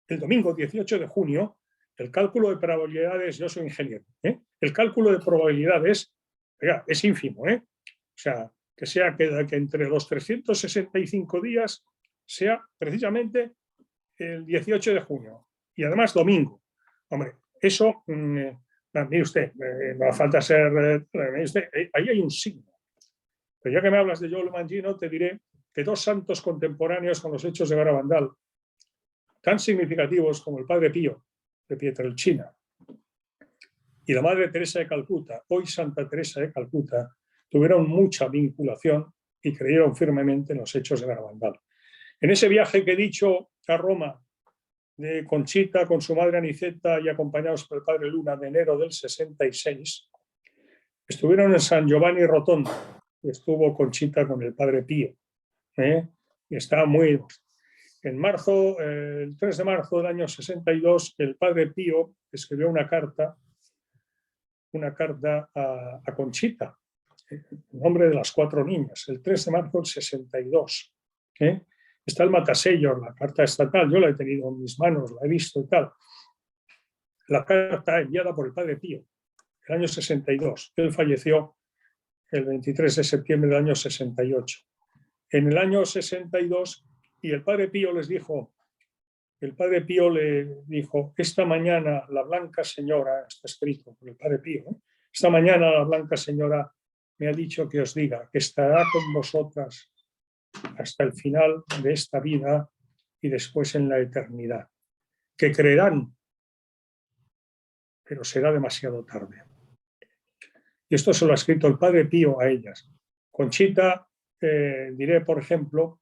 el domingo 18 de junio, el cálculo de probabilidades, yo soy ingeniero, el cálculo de probabilidades es ínfimo, o sea, que sea que entre los 365 días sea precisamente el 18 de junio, y además domingo. Hombre, eso, mire usted, no hace falta ser, ahí hay un signo. Pero ya que me hablas de Joe Lomangino, te diré que dos santos contemporáneos con los hechos de Garabandal, tan significativos como el Padre Pío de Pietrelcina y la Madre Teresa de Calcuta, hoy Santa Teresa de Calcuta, tuvieron mucha vinculación y creyeron firmemente en los hechos de Garabandal. En ese viaje que he dicho a Roma, de Conchita con su madre Aniceta y acompañados por el Padre Luna, de enero del 66, estuvieron en San Giovanni Rotondo, y estuvo Conchita con el Padre Pío. Y está muy... En marzo, el 3 de marzo del año 62, el Padre Pío escribió una carta a Conchita, en nombre de las 4 niñas, el 3 de marzo del 62. Está el matasellos, la carta estatal, yo la he tenido en mis manos, la he visto y tal. La carta enviada por el Padre Pío, el año 62. Él falleció el 23 de septiembre del año 68. En el año 62, y el Padre Pío les dijo, el Padre Pío le dijo, esta mañana la Blanca Señora, está escrito por el Padre Pío, ¿eh? Esta mañana la Blanca Señora me ha dicho que os diga que estará con vosotras hasta el final de esta vida y después en la eternidad. Que creerán, pero será demasiado tarde. Y esto se lo ha escrito el Padre Pío a ellas. Conchita, diré, por ejemplo,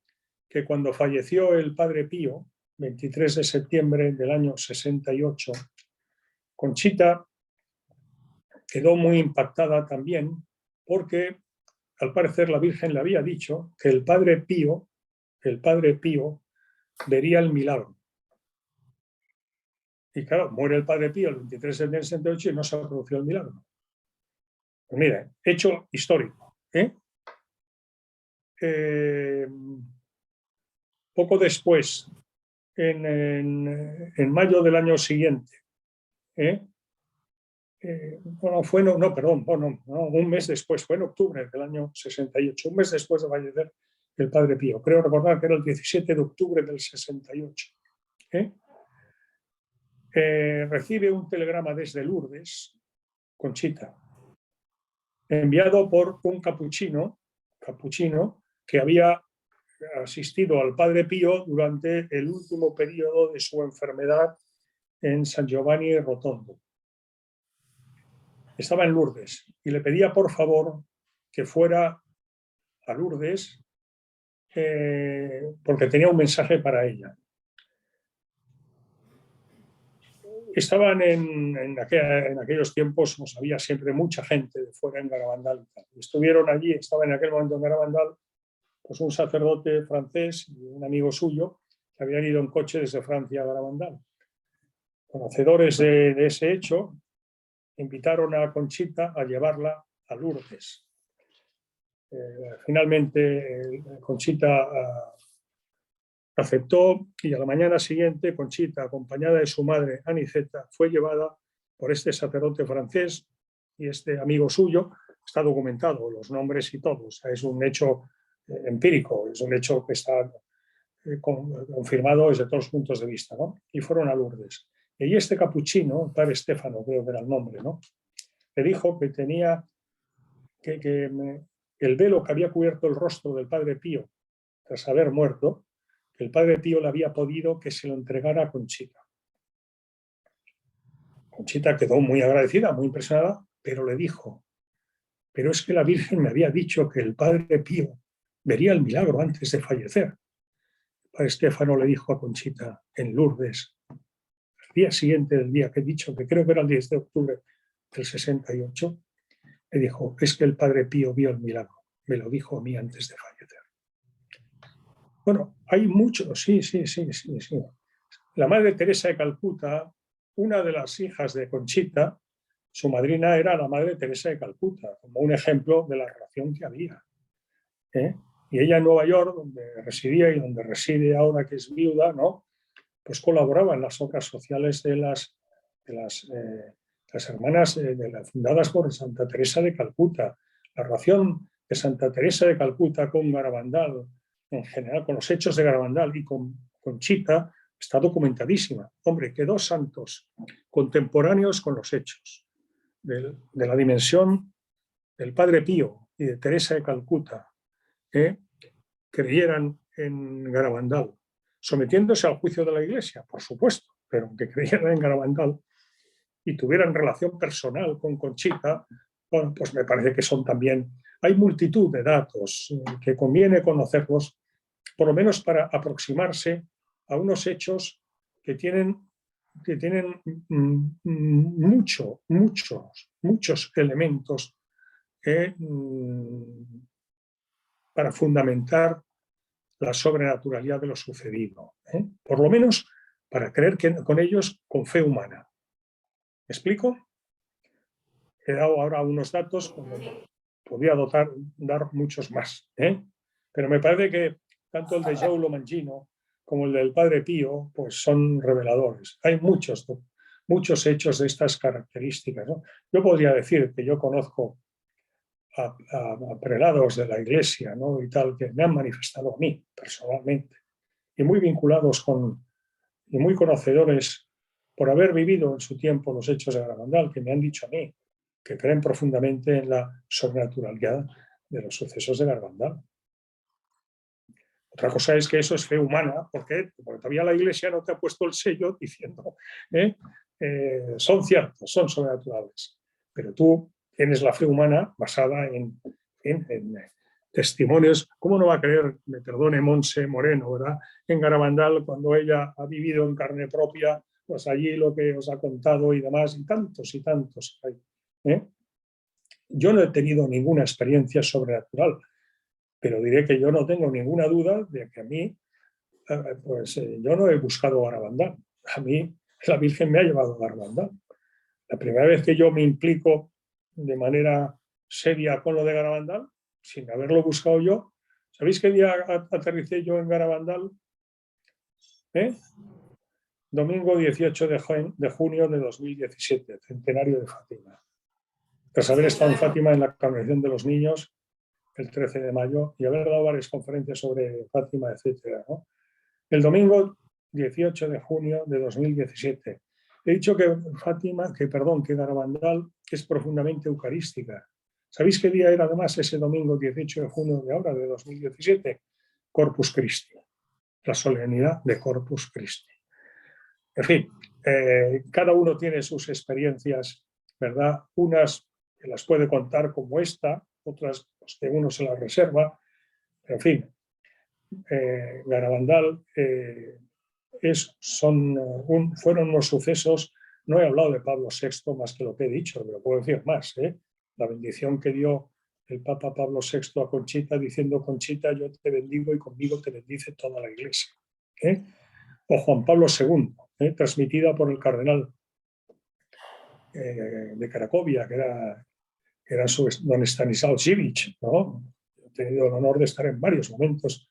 que cuando falleció el Padre Pío, 23 de septiembre del año 68, Conchita quedó muy impactada también porque, al parecer, la Virgen le había dicho que el Padre Pío vería el milagro. Y claro, muere el Padre Pío el 23 de septiembre del 68 y no se ha producido el milagro. Pues mira, hecho histórico. Poco después, en mayo del año siguiente, un mes después, fue en octubre del año 68, un mes después de fallecer el Padre Pío. Creo recordar que era el 17 de octubre del 68. Recibe un telegrama desde Lourdes, Conchita, enviado por un capuchino que había asistido al Padre Pío durante el último periodo de su enfermedad en San Giovanni Rotondo. Estaba en Lourdes y le pedía por favor que fuera a Lourdes porque tenía un mensaje para ella. Estaban en aquellos tiempos, pues, había siempre mucha gente de fuera en Garabandal. Estuvieron allí, estaba en aquel momento en Garabandal, pues un sacerdote francés y un amigo suyo que habían ido en coche desde Francia a Garabandal. Conocedores de ese hecho, invitaron a Conchita a llevarla a Lourdes. Finalmente, Conchita aceptó y a la mañana siguiente Conchita, acompañada de su madre Aniceta, fue llevada por este sacerdote francés y este amigo suyo. Está documentado, los nombres y todo. O sea, es un hecho empírico, es un hecho que está confirmado desde todos los puntos de vista, ¿no? Y fueron a Lourdes. Y este capuchino, el padre Estéfano, creo que era el nombre, ¿no? Le dijo que tenía que el velo que había cubierto el rostro del Padre Pío tras haber muerto, el Padre Pío le había pedido que se lo entregara a Conchita. Conchita quedó muy agradecida, muy impresionada, pero le dijo, pero es que la Virgen me había dicho que el Padre Pío vería el milagro antes de fallecer. El Padre Estéfano le dijo a Conchita en Lourdes, al día siguiente del día que he dicho, que creo que era el 10 de octubre del 68, le dijo, es que el Padre Pío vio el milagro, me lo dijo a mí antes de fallecer. Bueno, hay muchos, sí. La Madre Teresa de Calcuta, una de las hijas de Conchita, su madrina era la Madre Teresa de Calcuta, como un ejemplo de la relación que había. Y ella en Nueva York, donde residía y donde reside ahora que es viuda, ¿no? Pues colaboraba en las obras sociales de las hermanas fundadas por Santa Teresa de Calcuta. La relación de Santa Teresa de Calcuta con Garabandal, en general con los hechos de Garabandal y con Conchita, está documentadísima. Hombre, que dos santos contemporáneos con los hechos de la dimensión del Padre Pío y de Teresa de Calcuta creyeran en Garabandal, sometiéndose al juicio de la Iglesia, por supuesto, pero que creyeran en Garabandal y tuvieran relación personal con Conchita, bueno, pues me parece que son también... Hay multitud de datos que conviene conocerlos, por lo menos para aproximarse a unos hechos que tienen muchos elementos para fundamentar la sobrenaturalidad de lo sucedido. Por lo menos para creer con ellos con fe humana. ¿Me explico? He dado ahora unos datos, como podría dar muchos más. Pero me parece que tanto el de Giulio Mangino como el del Padre Pío pues son reveladores. Hay muchos muchos hechos de estas características, ¿no? Yo podría decir que yo conozco a prelados de la Iglesia, ¿no? Y tal, que me han manifestado a mí personalmente, y muy vinculados y muy conocedores por haber vivido en su tiempo los hechos de Garabandal, que me han dicho a mí que creen profundamente en la sobrenaturalidad de los sucesos de Garabandal. Otra cosa es que eso es fe humana, porque todavía la Iglesia no te ha puesto el sello diciendo son ciertos, son sobrenaturales, pero tú tienes la fe humana basada en testimonios. ¿Cómo no va a creer, me perdone Monse Moreno, ¿verdad?, en Garabandal, cuando ella ha vivido en carne propia, pues allí lo que os ha contado y demás, y tantos hay, ¿eh? Yo no he tenido ninguna experiencia sobrenatural, pero diré que yo no tengo ninguna duda de que a mí, yo no he buscado Garabandal. A mí la Virgen me ha llevado a Garabandal. La primera vez que yo me implico de manera seria con lo de Garabandal, sin haberlo buscado yo, ¿sabéis qué día aterricé yo en Garabandal? Domingo 18 de junio de 2017, centenario de Fátima. Tras haber estado en Fátima en la canonización de los niños el 13 de mayo y haber dado varias conferencias sobre Fátima, etc., ¿no? El domingo 18 de junio de 2017. He dicho que que Garabandal es profundamente eucarística. ¿Sabéis qué día era además ese domingo 18 de junio de ahora, de 2017? Corpus Christi, la solemnidad de Corpus Christi. En fin, cada uno tiene sus experiencias, ¿verdad? Unas que las puede contar como esta, otras pues, que uno se las reserva. En fin, Garabandal fueron unos sucesos. No he hablado de Pablo VI más que lo que he dicho, pero puedo decir más, ¿eh? La bendición que dio el Papa Pablo VI a Conchita, diciendo: Conchita, yo te bendigo y conmigo te bendice toda la Iglesia, ¿eh? O Juan Pablo II, transmitida por el cardenal de Cracovia, que era don Stanislaw Dziwisz, ¿no? He tenido el honor de estar en varios momentos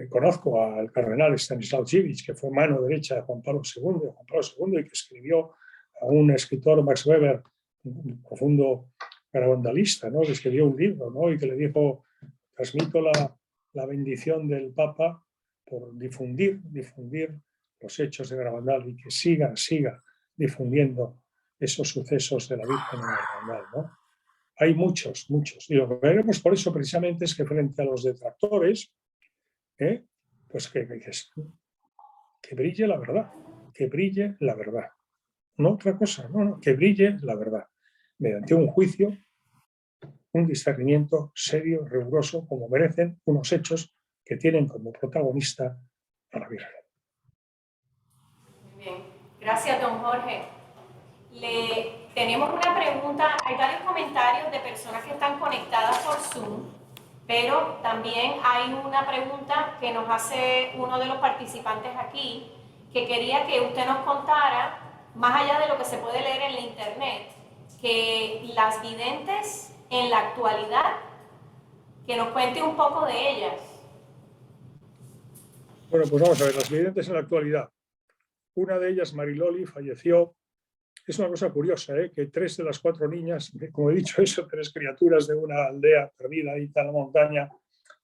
conozco al cardenal Stanislaw Dziwisz, que fue mano derecha de Juan Pablo II, y que escribió a un escritor, Max Weber, un profundo garabandalista, ¿no? Que escribió un libro, ¿no? Y que le dijo: transmito la bendición del Papa por difundir los hechos de Garabandal y que siga difundiendo esos sucesos de la Virgen en Garabandal, ¿no? Hay muchos. Y lo que veremos por eso precisamente es que frente a los detractores, pues que brille la verdad, No otra cosa, no, que brille la verdad, mediante un juicio, un discernimiento serio, riguroso, como merecen unos hechos que tienen como protagonista a la Virgen. Muy bien, gracias, don Jorge. Tenemos una pregunta, hay varios comentarios de personas que están conectadas por Zoom, pero también hay una pregunta que nos hace uno de los participantes aquí, que quería que usted nos contara, más allá de lo que se puede leer en la internet, que las videntes en la actualidad, que nos cuente un poco de ellas. Bueno, pues vamos a ver, las videntes en la actualidad. Una de ellas, Mariloli, falleció. Es una cosa curiosa, que 3 de las 4 niñas, como he dicho eso, 3 criaturas de una aldea perdida ahí en la montaña,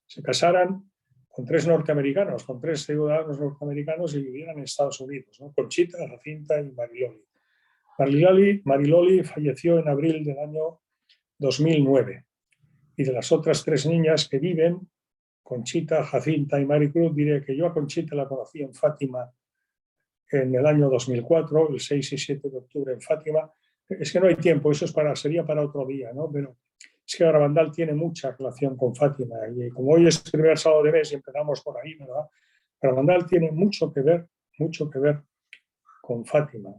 se casaran con 3 norteamericanos, con 3 ciudadanos norteamericanos y vivieran en Estados Unidos, ¿no? Conchita, Jacinta y Mariloli. Mariloli falleció en abril del año 2009. Y de las otras 3 niñas que viven, Conchita, Jacinta y Maricruz, diré que yo a Conchita la conocí en Fátima en el año 2004, el 6 y 7 de octubre en Fátima. Es que no hay tiempo, eso sería para otro día, ¿no? Pero es que Garabandal tiene mucha relación con Fátima, y como hoy es el primer sábado de mes y empezamos por ahí, ¿verdad? Garabandal tiene mucho que ver con Fátima.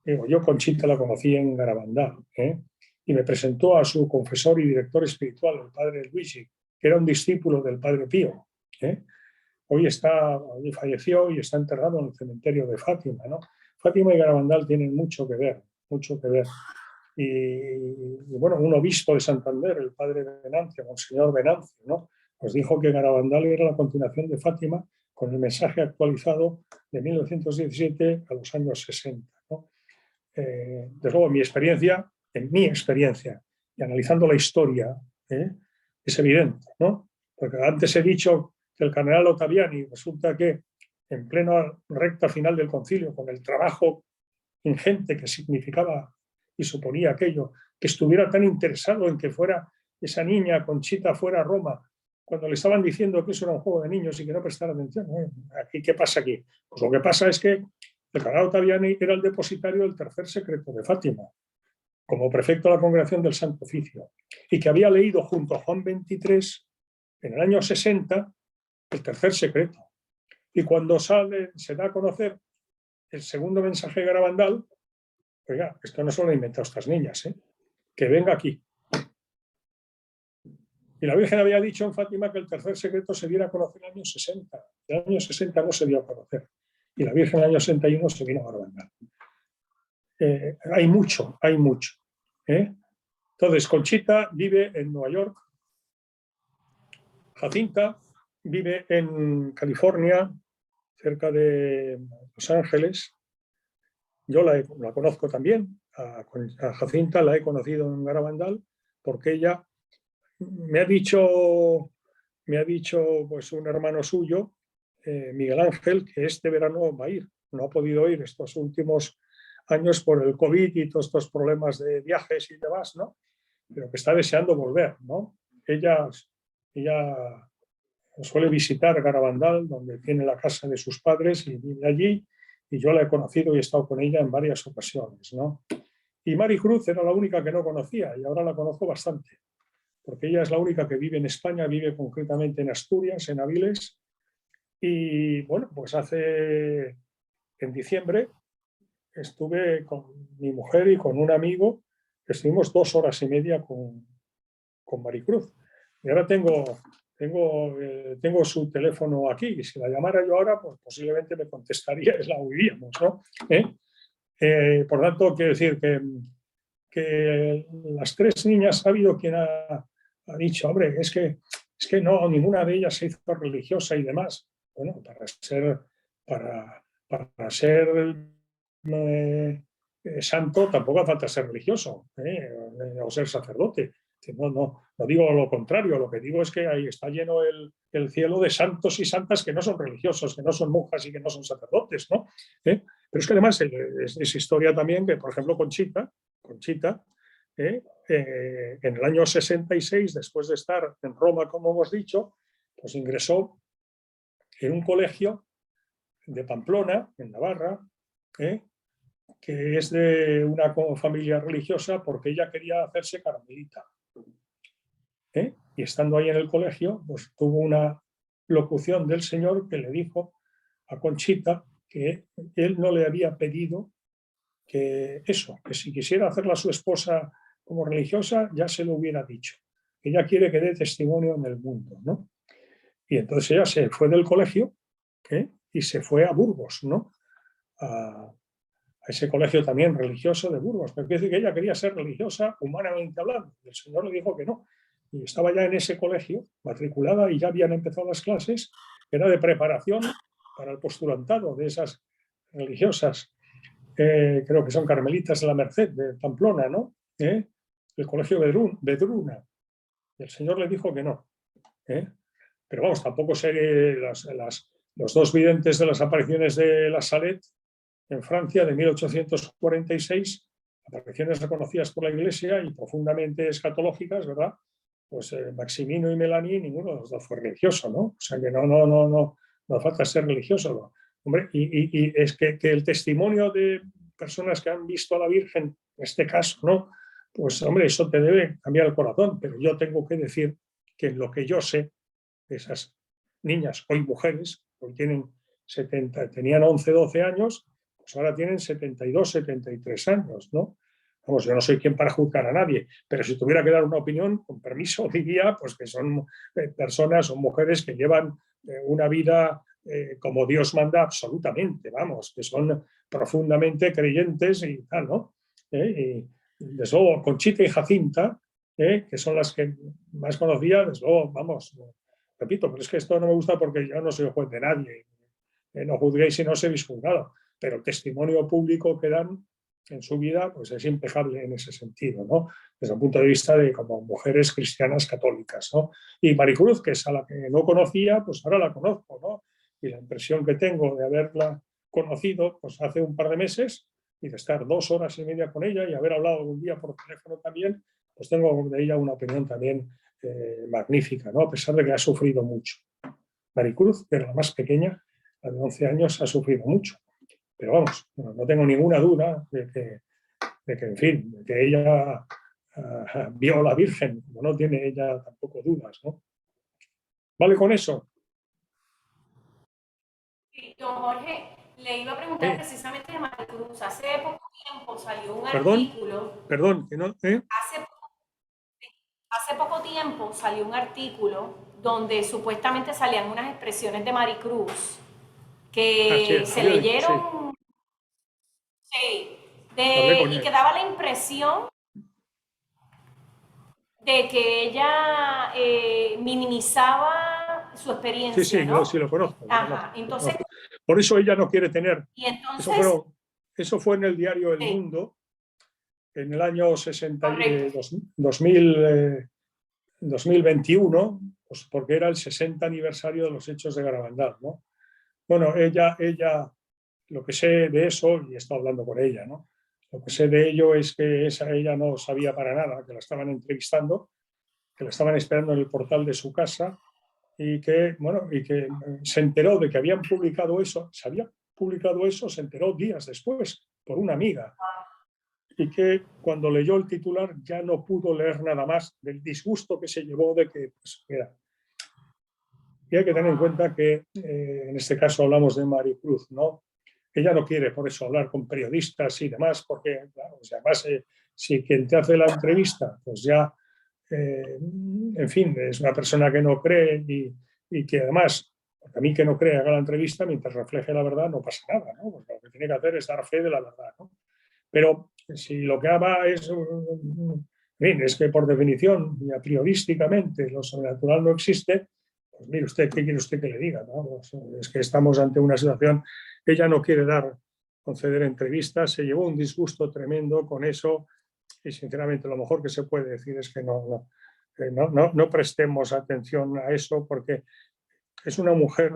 Digo, yo Conchita la conocí en Garabandal, y me presentó a su confesor y director espiritual, el padre Luigi, que era un discípulo del padre Pío. Hoy falleció y está enterrado en el cementerio de Fátima, ¿no? Fátima y Garabandal tienen mucho que ver. Y bueno, un obispo de Santander, el padre Venancio, Monseñor Venancio, ¿no? pues dijo que Garabandal era la continuación de Fátima con el mensaje actualizado de 1917 a los años 60, ¿no? Desde luego, en mi experiencia, y analizando la historia, es evidente, ¿no? Porque antes he dicho que el cardenal Ottaviani, resulta que en plena recta final del concilio, con el trabajo ingente que significaba y suponía aquello, que estuviera tan interesado en que fuera esa niña, Conchita, fuera a Roma, cuando le estaban diciendo que eso era un juego de niños y que no prestara atención. ¿Aquí qué pasa aquí? Pues lo que pasa es que el cardenal Ottaviani era el depositario del tercer secreto de Fátima, como prefecto de la Congregación del Santo Oficio, y que había leído junto a Juan XXIII en el año 60 el tercer secreto. Y cuando se da a conocer el segundo mensaje de Garabandal, oiga, esto no se lo han inventado estas niñas, que venga aquí. Y la Virgen había dicho en Fátima que el tercer secreto se diera a conocer en el año 60. En el año 60 no se dio a conocer. Y la Virgen en el año 61 se vino a Garabandal. Hay mucho, hay mucho. Entonces, Conchita vive en Nueva York. Jacinta vive en California, cerca de Los Ángeles. Yo la conozco también. A Jacinta la he conocido en Garabandal porque ella me ha dicho pues un hermano suyo, Miguel Ángel, que este verano va a ir. No ha podido ir estos últimos años por el COVID y todos estos problemas de viajes y demás, ¿no? Pero que está deseando volver, ¿no? Ella suele visitar Garabandal, donde tiene la casa de sus padres y vive allí, y yo la he conocido y he estado con ella en varias ocasiones, ¿no? Y Maricruz era la única que no conocía y ahora la conozco bastante, porque ella es la única que vive en España, vive concretamente en Asturias, en Avilés, y bueno, pues en diciembre estuve con mi mujer y con un amigo, que estuvimos 2 horas y media con Maricruz. Y ahora tengo su teléfono aquí, y si la llamara yo ahora, pues posiblemente me contestaría y la oiríamos, ¿no? Por tanto, quiero decir que las 3 niñas ha habido quien ha dicho, hombre, es que no, ninguna de ellas se hizo religiosa y demás. Bueno, para ser santo tampoco hace falta ser religioso o ser sacerdote. No digo lo contrario, lo que digo es que ahí está lleno el cielo de santos y santas que no son religiosos, que no son monjas y que no son sacerdotes, ¿no? Pero es que además es historia también que, por ejemplo, Conchita en el año 66, después de estar en Roma, como hemos dicho, pues ingresó en un colegio de Pamplona, en Navarra, que es de una familia religiosa porque ella quería hacerse carmelita. Y estando ahí en el colegio, pues tuvo una locución del Señor que le dijo a Conchita que él no le había pedido que si quisiera hacerla su esposa como religiosa, ya se lo hubiera dicho. Ella quiere que dé testimonio en el mundo, ¿no? Y entonces ella se fue del colegio y se fue a Burgos, ¿no? A ese colegio también religioso de Burgos. Pero quiere decir que ella quería ser religiosa, humanamente hablando. El Señor le dijo que no. Y estaba ya en ese colegio, matriculada, y ya habían empezado las clases. Era de preparación para el postulantado de esas religiosas. Creo que son carmelitas de la Merced, de Pamplona, ¿no? El colegio Vedruna. Y el Señor le dijo que no. Pero vamos, tampoco sé los 2 videntes de las apariciones de La Salette en Francia de 1846, apariciones reconocidas por la Iglesia y profundamente escatológicas, ¿verdad? Pues Maximino y Melanie, ninguno de los 2 fue religioso, ¿no? O sea que no falta ser religioso, ¿no? Hombre, y es que el testimonio de personas que han visto a la Virgen, en este caso, ¿no? Pues hombre, eso te debe cambiar el corazón, pero yo tengo que decir que en lo que yo sé, esas niñas, hoy mujeres, hoy tenían 11, 12 años, pues ahora tienen 72, 73 años, ¿no? Vamos, yo no soy quien para juzgar a nadie, pero si tuviera que dar una opinión, con permiso, diría pues que son personas, son mujeres que llevan una vida como Dios manda absolutamente, vamos, que son profundamente creyentes y tal, ¿no? Y desde luego Conchita y Jacinta, que son las que más conocía, desde luego, vamos, repito, pero es que esto no me gusta porque yo no soy juez de nadie, no juzguéis si no os habéis juzgado, pero el testimonio público que dan en su vida pues es impecable en ese sentido, ¿no? Desde el punto de vista de como mujeres cristianas católicas, ¿no? Y Maricruz, que es a la que no conocía, pues ahora la conozco, ¿no? Y la impresión que tengo de haberla conocido pues hace un par de meses y de estar 2 horas y media con ella y haber hablado algún día por teléfono también, pues tengo de ella una opinión también magnífica, ¿no? A pesar de que ha sufrido mucho. Maricruz, que era la más pequeña, la de 11 años, ha sufrido mucho. Pero vamos, no tengo ninguna duda de que en fin, de que ella vio a la Virgen, como no tiene ella tampoco dudas, ¿no? ¿Vale con eso? Sí, don Jorge, le iba a preguntar precisamente de Maricruz. Hace poco tiempo salió un artículo. Perdón, que no. Hace poco tiempo salió un artículo donde supuestamente salían unas expresiones de Maricruz que se leyeron. Sí, y que daba la impresión de que ella minimizaba su experiencia. Sí, ¿no? Sí, lo conozco. Ajá, entonces. Por eso ella no quiere tener. Y entonces. Eso fue en el diario El Mundo, en el año 2021, pues porque era el 60 aniversario de los hechos de Garabandal, ¿no? Bueno, ella, lo que sé de eso, y he estado hablando con ella, ¿no? Lo que sé de ello es que ella no sabía para nada, que la estaban entrevistando, que la estaban esperando en el portal de su casa y que se enteró de que habían publicado eso, se enteró días después por una amiga y que cuando leyó el titular ya no pudo leer nada más del disgusto que se llevó de que pues, era. Y hay que tener en cuenta que en este caso hablamos de Maricruz, ¿no? Ella no quiere por eso hablar con periodistas y demás, porque claro, además si quien te hace la entrevista pues ya en fin, es una persona que no cree y que además, a mí que no cree haga la entrevista, mientras refleje la verdad no pasa nada, ¿no? Porque lo que tiene que hacer es dar fe de la verdad, ¿no? Pero si lo que haga es, en fin, es que por definición, ya periodísticamente, lo sobrenatural no existe, pues mire usted, ¿qué quiere usted que le diga? ¿No? Pues, es que estamos ante una situación, ella no quiere conceder entrevistas, se llevó un disgusto tremendo con eso y sinceramente lo mejor que se puede decir es que no prestemos atención a eso porque es una mujer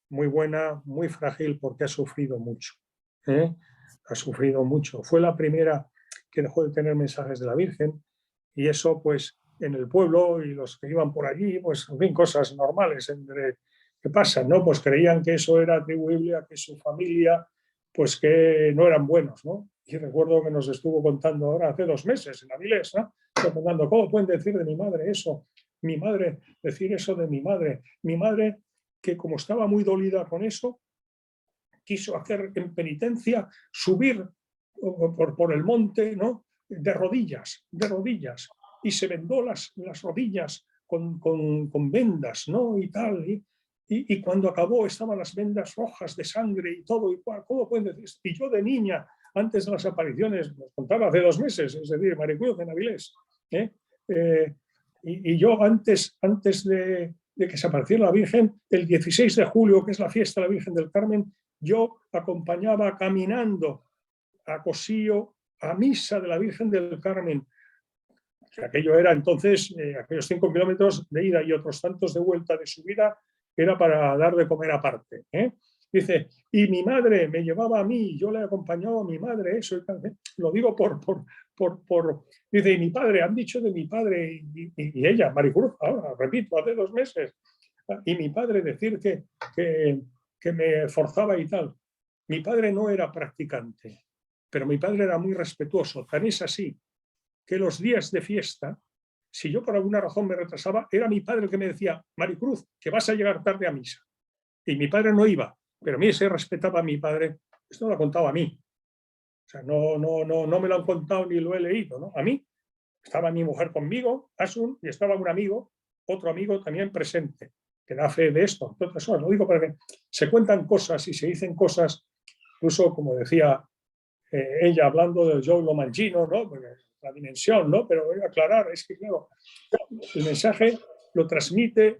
muy buena, muy frágil porque ha sufrido mucho. Ha sufrido mucho. Fue la primera que dejó de tener mensajes de la Virgen y eso pues en el pueblo y los que iban por allí, pues en fin, cosas normales que pasan, ¿no? Pues creían que eso era atribuible a que su familia pues que no eran buenos, ¿no? Y recuerdo que nos estuvo contando ahora hace 2 meses en Avilés, ¿no? Contando, ¿cómo pueden decir de mi madre eso? Mi madre, decir eso de mi madre. Mi madre, que como estaba muy dolida con eso, quiso hacer en penitencia, subir por el monte, ¿no? De rodillas, y se vendó las rodillas con vendas, ¿no? Y tal, y cuando acabó estaban las vendas rojas de sangre y todo, y ¿cómo pueden decir? Y yo de niña, antes de las apariciones, nos contaba hace 2 meses, es decir, Maricruz en Avilés, y yo antes de que se apareciera la Virgen, el 16 de julio, que es la fiesta de la Virgen del Carmen, yo acompañaba caminando a Cosío a misa de la Virgen del Carmen, que aquello era entonces, aquellos 5 kilómetros de ida y otros tantos de vuelta de subida, era para dar de comer aparte. Dice, y mi madre me llevaba a mí, yo le acompañaba a mi madre, eso y tal. Lo digo dice, y mi padre, han dicho de mi padre, y ella, Maricruz, ahora, repito, hace 2 meses, y mi padre decir que me forzaba y tal. Mi padre no era practicante, pero mi padre era muy respetuoso. Tan es así que los días de fiesta, si yo por alguna razón me retrasaba, era mi padre el que me decía, Maricruz, que vas a llegar tarde a misa. Y mi padre no iba, pero a mí se respetaba a mi padre. Esto lo ha contado a mí. O sea, no me lo han contado ni lo he leído, ¿no? A mí. Estaba mi mujer conmigo, Asun, y estaba un amigo, otro amigo también presente, que da fe de esto. Entonces, lo digo para que se cuentan cosas y se dicen cosas, incluso como decía ella hablando del Joe Lomangino, ¿no? La dimensión, ¿no? Pero voy a aclarar, es que claro, el mensaje lo transmite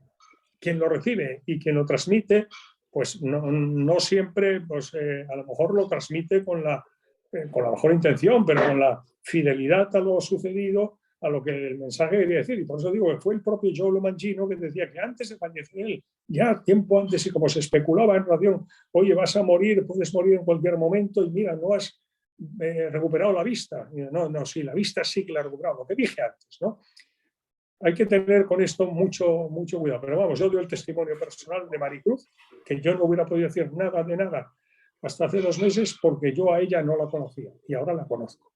quien lo recibe y quien lo transmite, pues no siempre, pues, a lo mejor lo transmite con la mejor intención, pero con la fidelidad a lo sucedido, a lo que el mensaje quería decir. Y por eso digo que fue el propio Joe Mancino que decía que antes de fallecer él, ya tiempo antes, y como se especulaba en relación, oye, vas a morir, puedes morir en cualquier momento, y mira, no has recuperado la vista. No, sí, la vista sí que la he recuperado, lo que dije antes, ¿no? Hay que tener con esto mucho cuidado. Pero vamos, yo doy el testimonio personal de Maricruz, que yo no hubiera podido decir nada de nada hasta hace 2 meses, porque yo a ella no la conocía y ahora la conozco.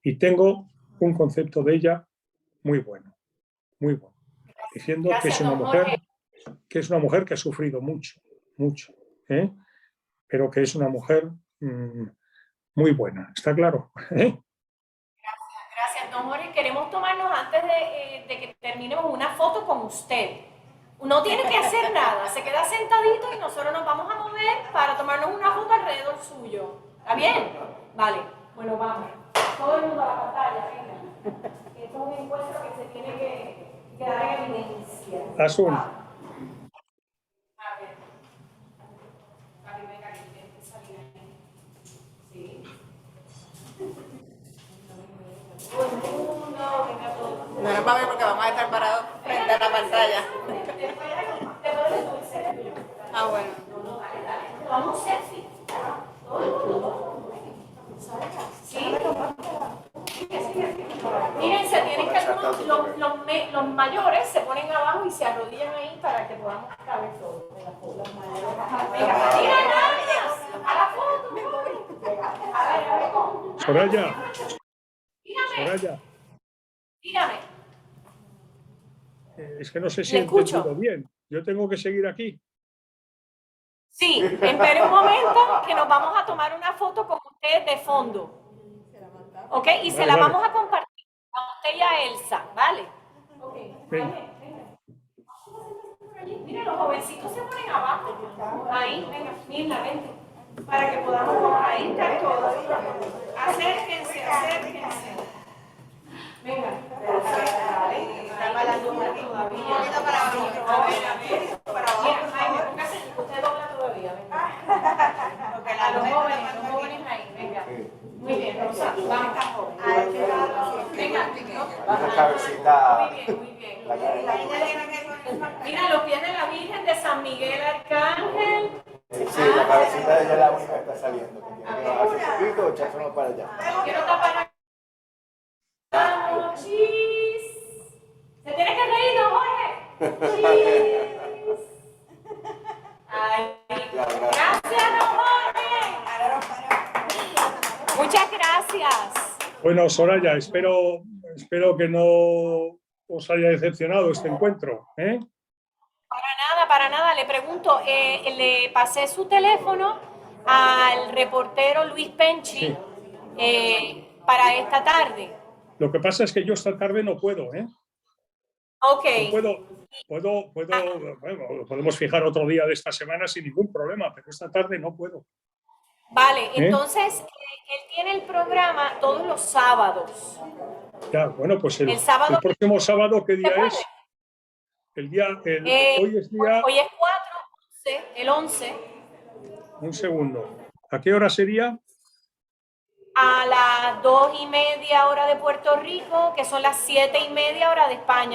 Y tengo un concepto de ella muy bueno, diciendo que es una mujer que ha sufrido mucho, ¿eh? Pero que es una mujer muy buena, ¿está claro? Gracias, don Jorge. Queremos tomarnos, antes de que terminemos, una foto con usted. No tiene que hacer nada, se queda sentadito y nosotros nos vamos a mover para tomarnos una foto alrededor suyo. ¿Está bien? Vale, bueno, vamos. Todo el mundo a la pantalla, venga. Esto es un encuentro que se tiene que dar en evidencia. Azul. A ver. Venga, que tiene que salir ahí. Sí. Todo el mundo, venga, todo el mundo. No nos va a ver porque vamos a estar parados frente a la pantalla. Ah, bueno. Vamos selfie. Sí. Miren, se tienen que los mayores se ponen abajo y se arrodillan ahí para que podamos caber todos. Venga, mira, a la foto. A ver. Soraya. Dígame. Dígame. Es que no sé si Le he escucho. entendido bien. Yo tengo que seguir aquí. Sí, espere un momento que nos vamos a tomar una foto con usted de fondo. ¿Ok? Y se la vamos a compartir a usted y a Elsa, ¿vale? Ok. Venga. Mira, los jovencitos se ponen abajo. Ahí, venga, Mirna, vente. Para que podamos, ahí estar todos. Acérquense. Venga. Está para la luna todavía. Un poquito para abajo. A ver. Para abajo. Mira, Jaime, póngase, usted dobla todavía, venga. Porque A la los luna jóvenes ahí, venga. Muy bien, Rosa, vamos. Venga, Esa cabecita. muy bien. La cabeza. Mira, los pies de la Virgen de San Miguel Arcángel. Sí, la cabecita de ella es la única que está saliendo. Que tiene que bajarse un poquito o echárselo para allá. Quiero tapar. Vamos, cheese. ¿Se tiene que reír, don Jorge? Cheese. Ay, gracias, don Jorge. Muchas gracias. Bueno, Soraya, espero que no os haya decepcionado este encuentro, ¿eh? Para nada. Le pregunto, le pasé su teléfono al reportero Luis Penchi para esta tarde. Lo que pasa es que yo esta tarde no puedo, ¿eh? Ok. No bueno, podemos fijar otro día de esta semana sin ningún problema, pero esta tarde no puedo. Vale, entonces él tiene el programa todos los sábados. Ya, bueno, pues el ¿se próximo sábado, ¿qué día puede? es? Hoy es día... Hoy es 4, el 11. Un segundo. ¿A qué hora sería? A las 2:30 hora de Puerto Rico, que son las 7:30 hora de España.